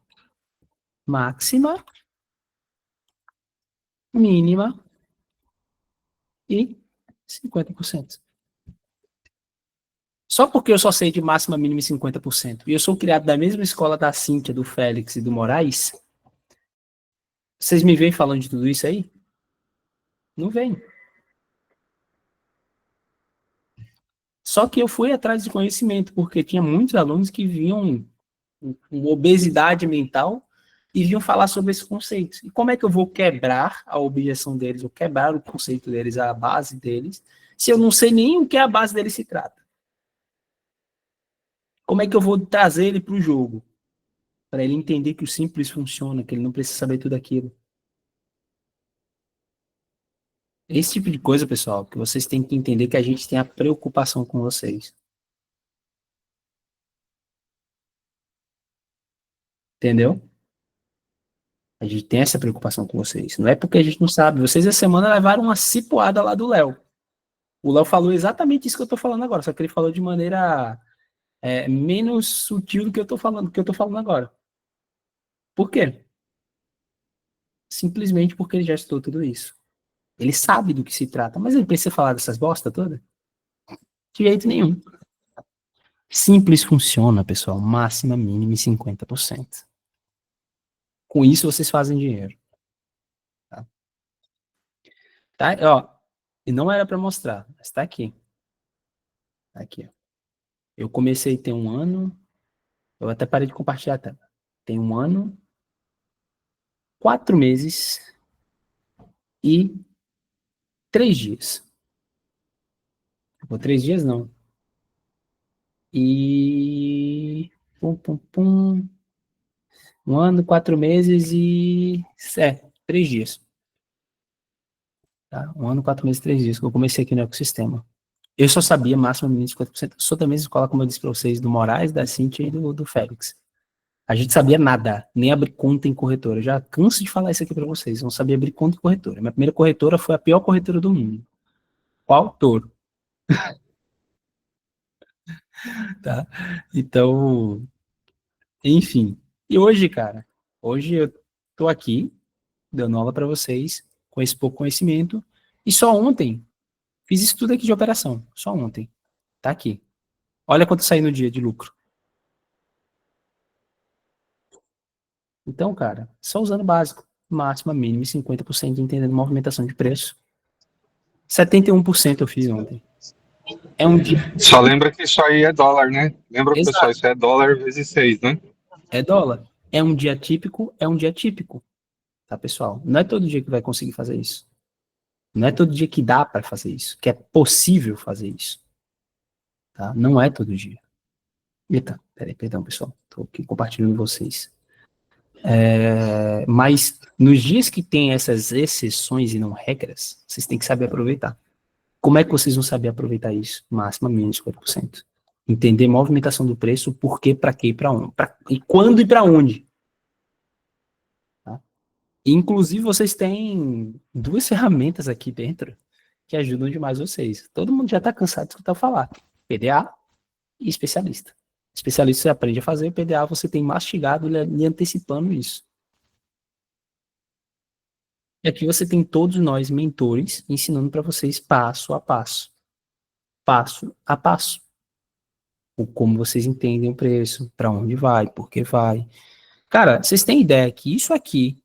Máxima, mínima e 50%. Só porque eu só sei de máxima, mínima e 50%, e eu sou criado da mesma escola da Cíntia, do Félix e do Moraes, vocês me veem falando de tudo isso aí? Não vem. Só que eu fui atrás de conhecimento, porque tinha muitos alunos que vinham com obesidade mental e vinham falar sobre esses conceitos. E como é que eu vou quebrar a objeção deles, ou quebrar o conceito deles, a base deles, se eu não sei nem o que a base deles se trata? Como é que eu vou trazer ele para o jogo? Para ele entender que o simples funciona, que ele não precisa saber tudo aquilo. Esse tipo de coisa, pessoal, que vocês têm que entender que a gente tem a preocupação com vocês. Entendeu? A gente tem essa preocupação com vocês. Não é porque a gente não sabe. Vocês, essa semana, levaram uma cipuada lá do Léo. O Léo falou exatamente isso que eu tô falando agora, só que ele falou de maneira menos sutil do que eu tô falando agora. Por quê? Simplesmente porque ele já estudou tudo isso. Ele sabe do que se trata, mas ele precisa falar dessas bosta toda? De jeito nenhum. Simples funciona, pessoal. Máxima, mínima e 50%. Com isso, vocês fazem dinheiro. Tá? Ó, e não era para mostrar, mas tá aqui. Tá aqui, ó. Eu comecei tem um ano. Eu até parei de compartilhar a tela. Tem um ano, 4 meses e 3 dias. 3 dias não. E... Pum. 1 ano, 4 meses e... 3 dias. Tá? 1 ano, 4 meses, 3 dias que eu comecei aqui no ecossistema. Eu só sabia máximo mínimo de 50%. Eu sou da mesma escola, como eu disse para vocês, do Moraes, da Cintia e do Félix. A gente sabia nada, nem abrir conta em corretora. Eu já canso de falar isso aqui para vocês. Eu não sabia abrir conta em corretora. Minha primeira corretora foi a pior corretora do mundo. Qual? Toro. Tá? Então, enfim. E hoje, cara, hoje eu tô aqui, dando aula para vocês, com esse pouco conhecimento, e só ontem fiz isso tudo aqui de operação. Só ontem. Tá aqui. Olha quanto saiu no dia de lucro. Então, cara, só usando o básico. Máxima, mínima, 50% entendendo movimentação de preço. 71% eu fiz ontem. É um dia. Só lembra que isso aí é dólar, né? Lembra, Exato. pessoal, isso é dólar vezes 6, né? É dólar. É um dia típico, é um dia típico. Tá, pessoal? Não é todo dia que vai conseguir fazer isso. Não é todo dia que dá para fazer isso, que é possível fazer isso. Tá? Não é todo dia. Eita, perdão, pessoal. Estou aqui compartilhando com vocês. Mas nos dias que tem essas exceções e não regras, vocês têm que saber aproveitar. Como é que vocês vão saber aproveitar isso? Máxima, menos 50%. Entender movimentação do preço, por quê, para quê e para onde. E quando e para onde. Tá? Inclusive, vocês têm 2 ferramentas aqui dentro que ajudam demais vocês. Todo mundo já está cansado de escutar falar. PDA e especialista. Especialista você aprende a fazer, PDA você tem mastigado lhe antecipando isso. E aqui você tem todos nós, mentores, ensinando para vocês passo a passo. Passo a passo. O como vocês entendem o preço, para onde vai, por que vai. Cara, vocês têm ideia que isso aqui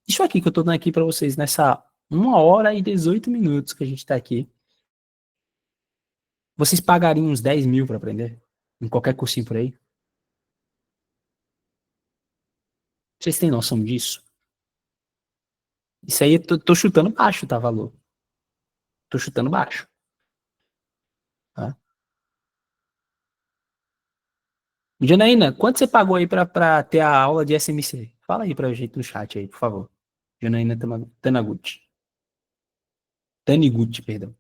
que eu tô dando aqui para vocês nessa 1 hora e 18 minutos que a gente tá aqui, vocês pagariam uns 10 mil para aprender? Em qualquer cursinho por aí? Vocês têm noção disso? Isso aí eu tô chutando baixo, tá, valor? Tô chutando baixo. Tá? Janaína, quanto você pagou aí pra ter a aula de SMC? Fala aí pra gente no chat aí, por favor. Janaína Taniguchi. Taniguchi, perdão.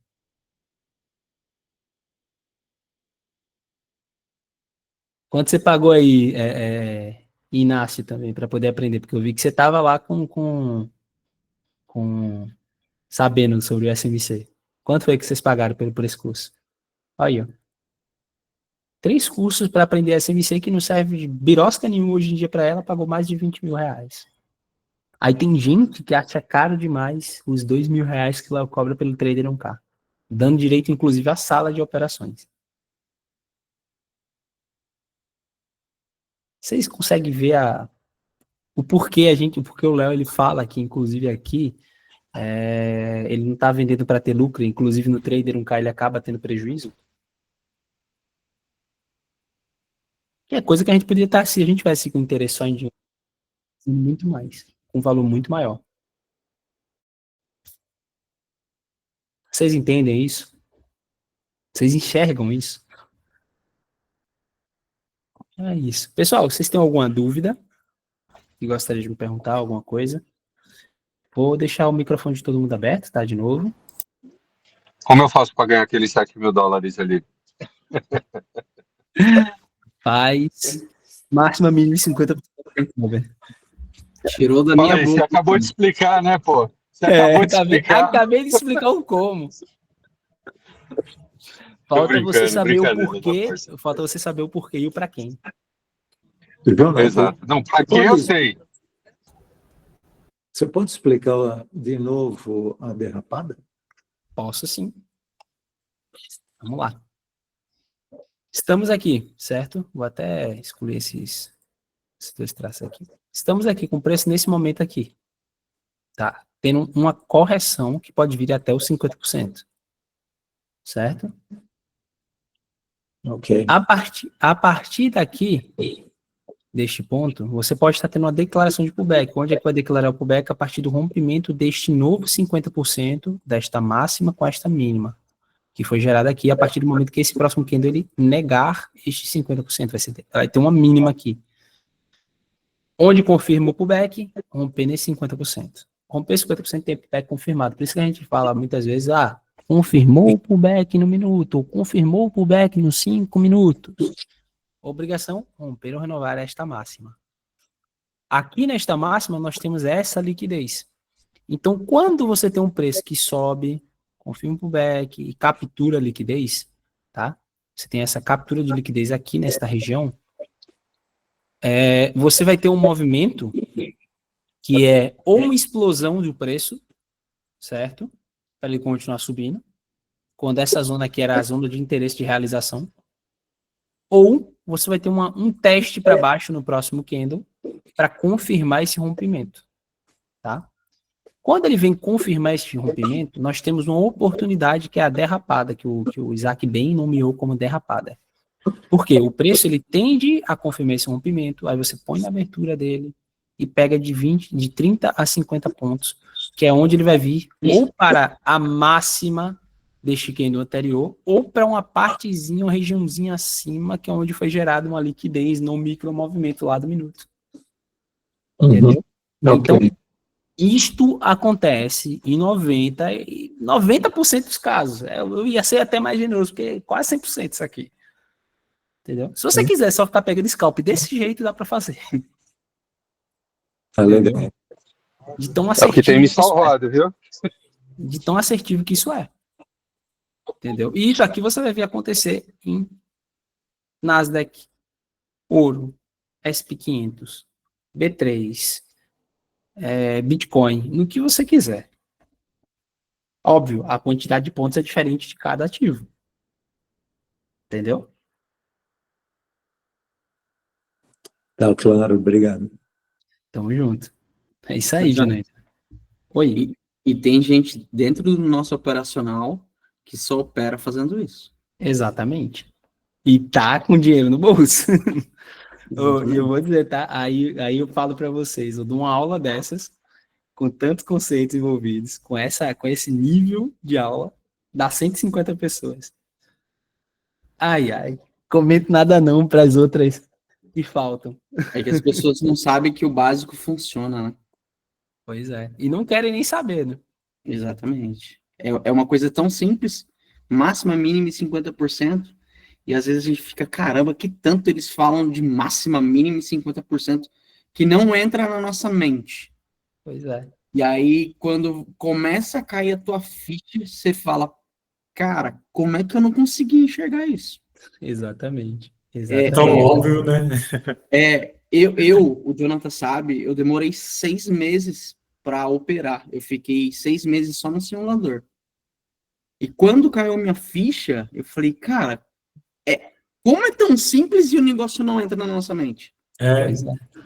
Quanto você pagou aí, Inácio, também, para poder aprender? Porque eu vi que você tava lá sabendo sobre o SMC. Quanto foi que vocês pagaram por esse curso? Aí, ó. 3 cursos para aprender SMC que não serve de birosca nenhuma hoje em dia para ela, pagou mais de 20 mil reais. Aí tem gente que acha caro demais os 2 mil reais que ela cobra pelo trader 1K, dando direito, inclusive, à sala de operações. Vocês conseguem ver o porquê porque o Léo ele fala que, inclusive aqui, ele não está vendendo para ter lucro, inclusive no trader 1K ele acaba tendo prejuízo? Que é coisa que a gente poderia estar, se a gente tivesse com interesse só em dinheiro, muito mais, com um valor muito maior. Vocês entendem isso? Vocês enxergam isso? É isso. Pessoal, vocês têm alguma dúvida? Que gostaria de me perguntar alguma coisa? Vou deixar o microfone de todo mundo aberto, tá? De novo. Como eu faço para ganhar aqueles 7 mil dólares ali? Faz máxima mínima 50%. Tirou da minha boca. Você acabou de explicar, né, pô? Você acabou de explicar. Acabei de explicar o como. Falta você saber o porquê. Falta você saber o porquê e o para quem. Exato. Não, para quem eu sei. Você pode explicar de novo a derrapada? Posso sim. Vamos lá. Estamos aqui, certo? Vou até excluir esses 2 traços aqui. Estamos aqui com o preço nesse momento aqui. Tá? Tendo uma correção que pode vir até os 50%. Certo? Ok. A partir daqui, deste ponto, você pode estar tendo uma declaração de pullback. Onde é que vai declarar o pullback? A partir do rompimento deste novo 50%, desta máxima com esta mínima, que foi gerada aqui a partir do momento que esse próximo candle ele negar este 50%. Vai ter uma mínima aqui. Onde confirma o pullback? Romper nesse 50%. romper 50% tem pullback confirmado. Por isso que a gente fala muitas vezes, confirmou o pullback no minuto, ou confirmou o pullback nos 5 minutos. Obrigação, romper ou renovar esta máxima. Aqui nesta máxima, nós temos essa liquidez. Então, quando você tem um preço que sobe, confirma o pullback e captura a liquidez, tá? Você tem essa captura de liquidez aqui nesta região, você vai ter um movimento que é ou uma explosão do preço, certo? Para ele continuar subindo, quando essa zona aqui era a zona de interesse de realização, ou você vai ter um teste para baixo no próximo candle para confirmar esse rompimento, tá? Quando ele vem confirmar esse rompimento, nós temos uma oportunidade que é a derrapada, que o Isaac bem nomeou como derrapada. Por quê? O preço ele tende a confirmar esse rompimento, aí você põe na abertura dele e pega de 30 a 50 pontos, que é onde ele vai vir ou para a máxima deste candle anterior, ou para uma partezinha, uma regiãozinha acima, que é onde foi gerada uma liquidez no micromovimento lá do minuto. Entendeu? Então, isto acontece em 90% dos casos. Eu ia ser até mais generoso, porque é quase 100% isso aqui. Entendeu? Se você quiser só ficar pegando scalp desse jeito, dá para fazer. Tá legal. De tão É o que tem me assertivo salvado, viu? De tão assertivo que isso é. Entendeu? E isso aqui você vai ver acontecer em Nasdaq, ouro, SP500, B3, Bitcoin, no que você quiser. Óbvio, a quantidade de pontos é diferente de cada ativo. Entendeu? Tá claro, obrigado. Tamo junto. É isso aí, Janaína. Oi. E tem gente dentro do nosso operacional que só opera fazendo isso. Exatamente. E tá com dinheiro no bolso. Eu vou dizer, tá? Aí eu falo para vocês, eu dou uma aula dessas, com tantos conceitos envolvidos, com esse nível de aula, dá 150 pessoas. Ai, comento nada não para as outras que faltam. É que as pessoas não sabem que o básico funciona, né? Pois é. E não querem nem saber, né? Exatamente. É uma coisa tão simples, máxima, mínima e 50%, e às vezes a gente fica, caramba, que tanto eles falam de máxima, mínima e 50%, que não entra na nossa mente. Pois é. E aí, quando começa a cair a tua ficha, você fala, cara, como é que eu não consegui enxergar isso? Exatamente. Tão óbvio, né? O Jonathan sabe, eu demorei 6 meses para operar. Eu fiquei 6 meses só no simulador. E quando caiu minha ficha, eu falei, cara, como é tão simples e o negócio não entra na nossa mente?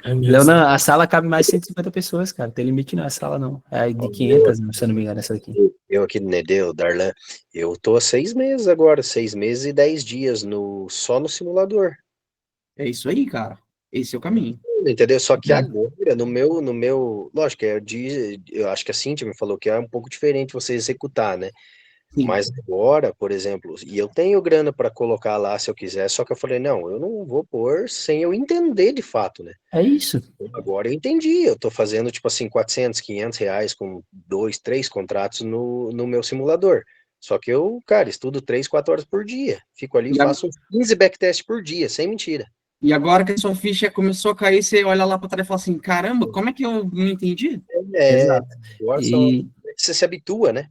Leonan, a sala cabe mais de 150 pessoas, cara. Tem limite na sala, não. É de 500, se eu não me engano, essa aqui. Eu aqui no Nedeu, Darlan, eu tô há 6 meses agora, 6 meses e 10 dias só no simulador. É isso aí, cara. Esse é o caminho. Entendeu? Só que agora, no meu, lógico, eu acho que a Cíntia me falou que é um pouco diferente você executar, né? Sim. Mas agora, por exemplo, e eu tenho grana para colocar lá se eu quiser, só que eu falei, não, eu não vou pôr sem eu entender de fato, né? É isso. Agora eu entendi, eu tô fazendo tipo assim, 400, 500 reais com 2, 3 contratos no meu simulador. Só que eu, cara, estudo 3, 4 horas por dia. Fico ali e faço uns 15 backtest por dia, sem mentira. E agora que a sua ficha começou a cair, você olha lá para trás e fala assim, caramba, como é que eu não entendi? Exato. Agora você se habitua, né?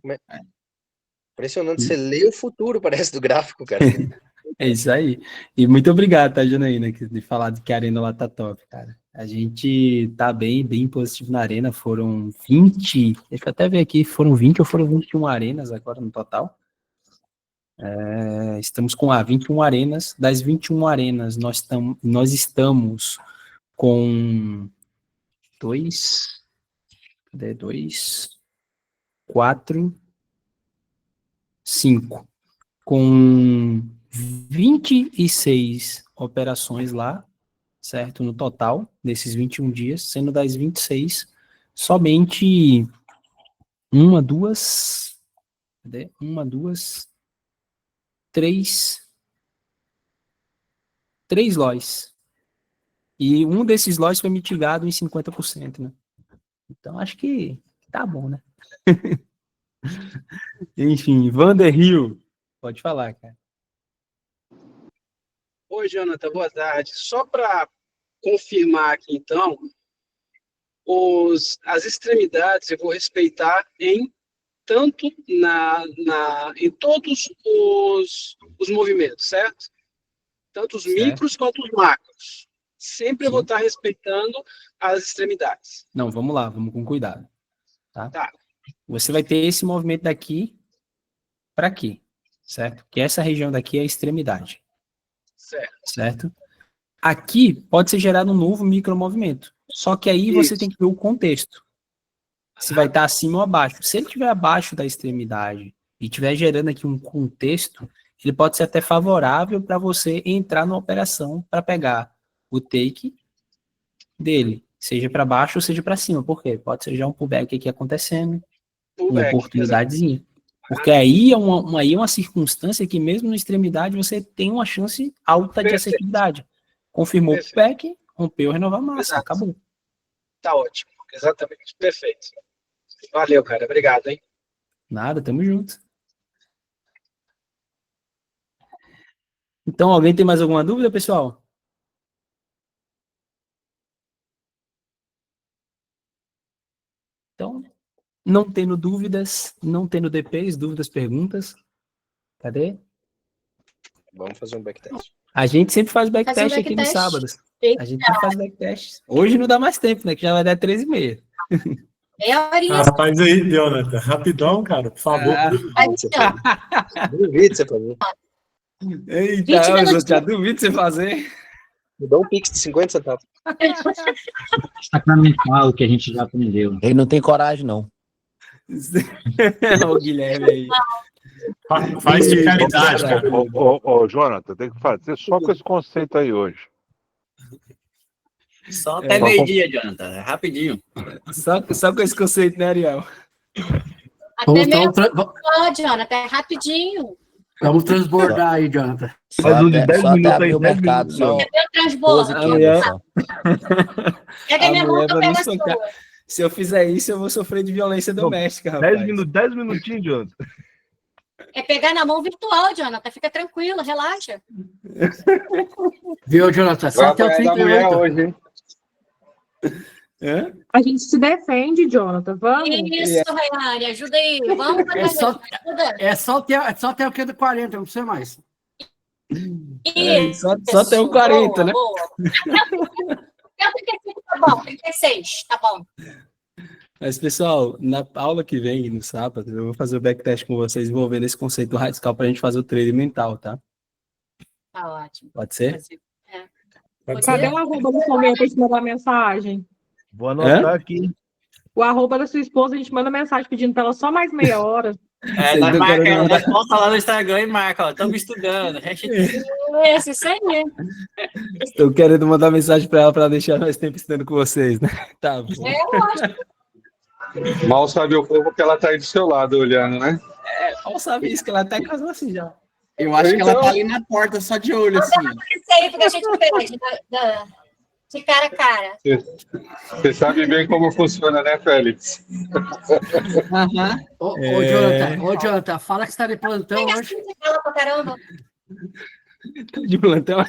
Impressionante, você lê o futuro, parece, do gráfico, cara. É isso aí. E muito obrigado, tá, Janaína, de falar que a arena lá tá top, cara. A gente tá bem positivo na arena, foram 20, deixa eu até ver aqui, foram 20 ou foram 21 arenas agora no total. Estamos com 21 arenas. Das 21 arenas, nós estamos com 5, com 26 operações lá, certo? No total, desses 21 dias, sendo das 26, somente três lotes. E um desses lotes foi mitigado em 50%, né? Então, acho que Tá bom, né? Enfim, Vanderhill. Pode falar, cara. Oi, Jonathan, boa tarde. Só para confirmar aqui, então, as extremidades eu vou respeitar em todos os movimentos, certo? Tanto os micros quanto os macros. Sempre eu vou estar respeitando as extremidades. Não, vamos lá, vamos com cuidado. Tá. Você vai ter esse movimento daqui para aqui, certo? Que essa região daqui é a extremidade. Certo? Aqui pode ser gerado um novo micromovimento. Só que aí você tem que ver o contexto. Se vai estar acima ou abaixo. Se ele estiver abaixo da extremidade e estiver gerando aqui um contexto, ele pode ser até favorável para você entrar na operação para pegar o take dele, seja para baixo ou seja para cima. Por quê? Pode ser já um pullback aqui acontecendo, uma oportunidadezinha. Porque aí é uma circunstância que mesmo na extremidade você tem uma chance alta de assertividade. Confirmou o pullback, rompeu, renovar a massa, acabou. Tá ótimo, exatamente, perfeito. Valeu, cara, obrigado, hein? Nada, tamo junto. Então, alguém tem mais alguma dúvida, pessoal? Então, não tendo dúvidas, não tendo DPs, dúvidas, perguntas. Cadê? Vamos fazer um backtest. A gente sempre faz backtest aqui nos sábados. A gente sempre faz backtest. Hoje não dá mais tempo, né? Que já vai dar 13h30. Rapaz aí, Jonathan. Rapidão, cara, por favor. Duvido você fazer. Eita, eu já duvido você fazer. Me dá um pix de 50 centavos. Sacramental o que a gente já aprendeu. Ele não tem coragem, não. O Guilherme aí. Faz de caridade, cara. Ô, Jonathan, tem que fazer só com esse conceito aí hoje. Só até meio-dia, Jonathan. Rapidinho. Só com esse conceito, né, Ariel? Até meio Jonathan, é rapidinho. Vamos transbordar aí, Jonathan. Faz uns 10 minutos aí, 10 minutos. Eu transbordo. Pega minha mão, eu pego a sua. Se eu fizer isso, eu vou sofrer de violência doméstica, rapaz. 10 minutinhos, Jonathan. É pegar na mão virtual, Jonathan. Fica tranquilo, relaxa. Viu, Jonathan? Só até o 38. Hoje, hein? A gente se defende, Jonathan. Vamos. Isso, Rayane, ajuda aí. Vamos É só até o que do 40, não precisa mais. Só tem o 40, né? Boa. 35 tá bom, 36, tá bom. Mas, pessoal, na aula que vem, no sábado, eu vou fazer o backtest com vocês, envolvendo esse conceito do radical para a gente fazer o trade mental, tá? Tá ótimo. Pode ser? Cadê o arroba do seu para te mandar mensagem? Vou anotar aqui. O arroba da sua esposa, a gente manda mensagem pedindo para ela só mais meia hora. Nós marca ela, nós volta lá no Instagram e marca, ó, estamos estudando. Isso aí. Estou querendo mandar mensagem para ela para deixar mais tempo estudando com vocês, né? Tá bom. Lógico. Mal sabe o povo que ela tá aí do seu lado olhando, né? Mal sabe isso, que ela tá casando assim já. Eu acho que ela tá ali na porta, só de olho, assim. Isso aí, porque a gente perde de cara a cara. Você sabe bem como funciona, né, Félix? Ô, Jonathan, fala que você tá de plantão hoje. Você fala pra caramba. De plantão?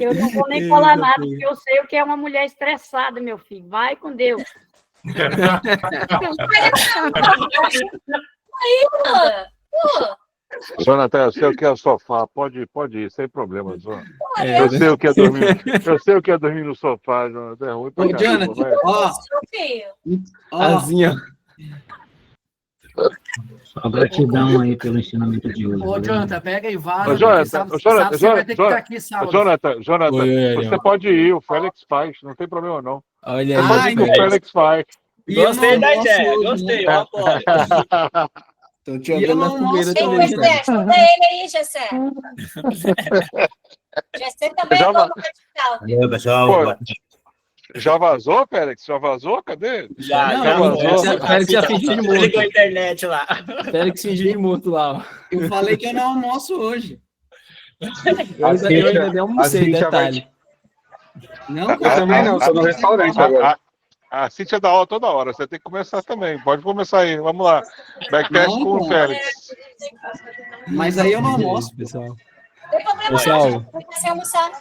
Eu não vou nem falar nada, porque eu sei o que é uma mulher estressada, meu filho. Vai com Deus. Jonathan, eu sei o que é sofá. Pode ir, sem problema, Jonathan. Eu sei o que é dormir. Eu sei o que é dormir no sofá, Jonathan. É ruim pra Ô, Jonathan, Azinha. Só gratidão aí pelo ensinamento de hoje. Ô, Jonathan, pega e vaza. Jonathan, Oi, você pode ir, o Félix faz, não tem problema não. Olha aí. O Félix faz. Gostei da ideia, gostei, eu apoio. Tô te olhando na fogueira também. Ajuda ele aí, Gessé. Gessé também é bom radical. Pessoal. Já vazou, Félix? Já vazou? Cadê? Já vazou. Félix já fingiu de morto. Ligou a internet lá. Félix fingiu de morto lá, ó. Eu falei que eu não almoço hoje. Eu ainda nem almocei, detalhe. Não, eu também não, tô no restaurante agora. A Cíntia dá aula toda hora, você tem que começar também. Pode começar aí, vamos lá. Backtest com o Félix. Mas aí eu não almoço. Pessoal. Pessoal, você almoçar.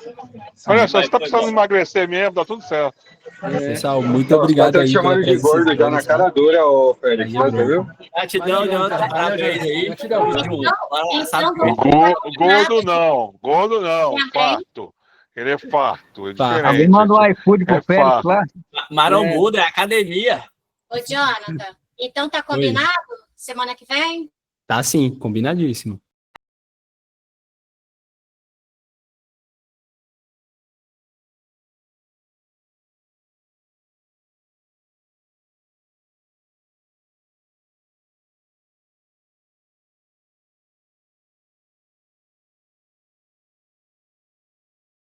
Olha só, você tá precisando emagrecer mesmo, tá tudo certo. Pessoal, muito obrigado Tá aí. te chamando de gordo já na cara dura, ô Félix, viu? Gratidão, Jonathan. Parabéns aí. Gordo não, farto. Ele é farto, é diferente. Alguém manda um iFood pro Félix lá? Marombudo, é academia. Ô, Jonathan, então tá combinado? Semana que vem? Tá sim, combinadíssimo.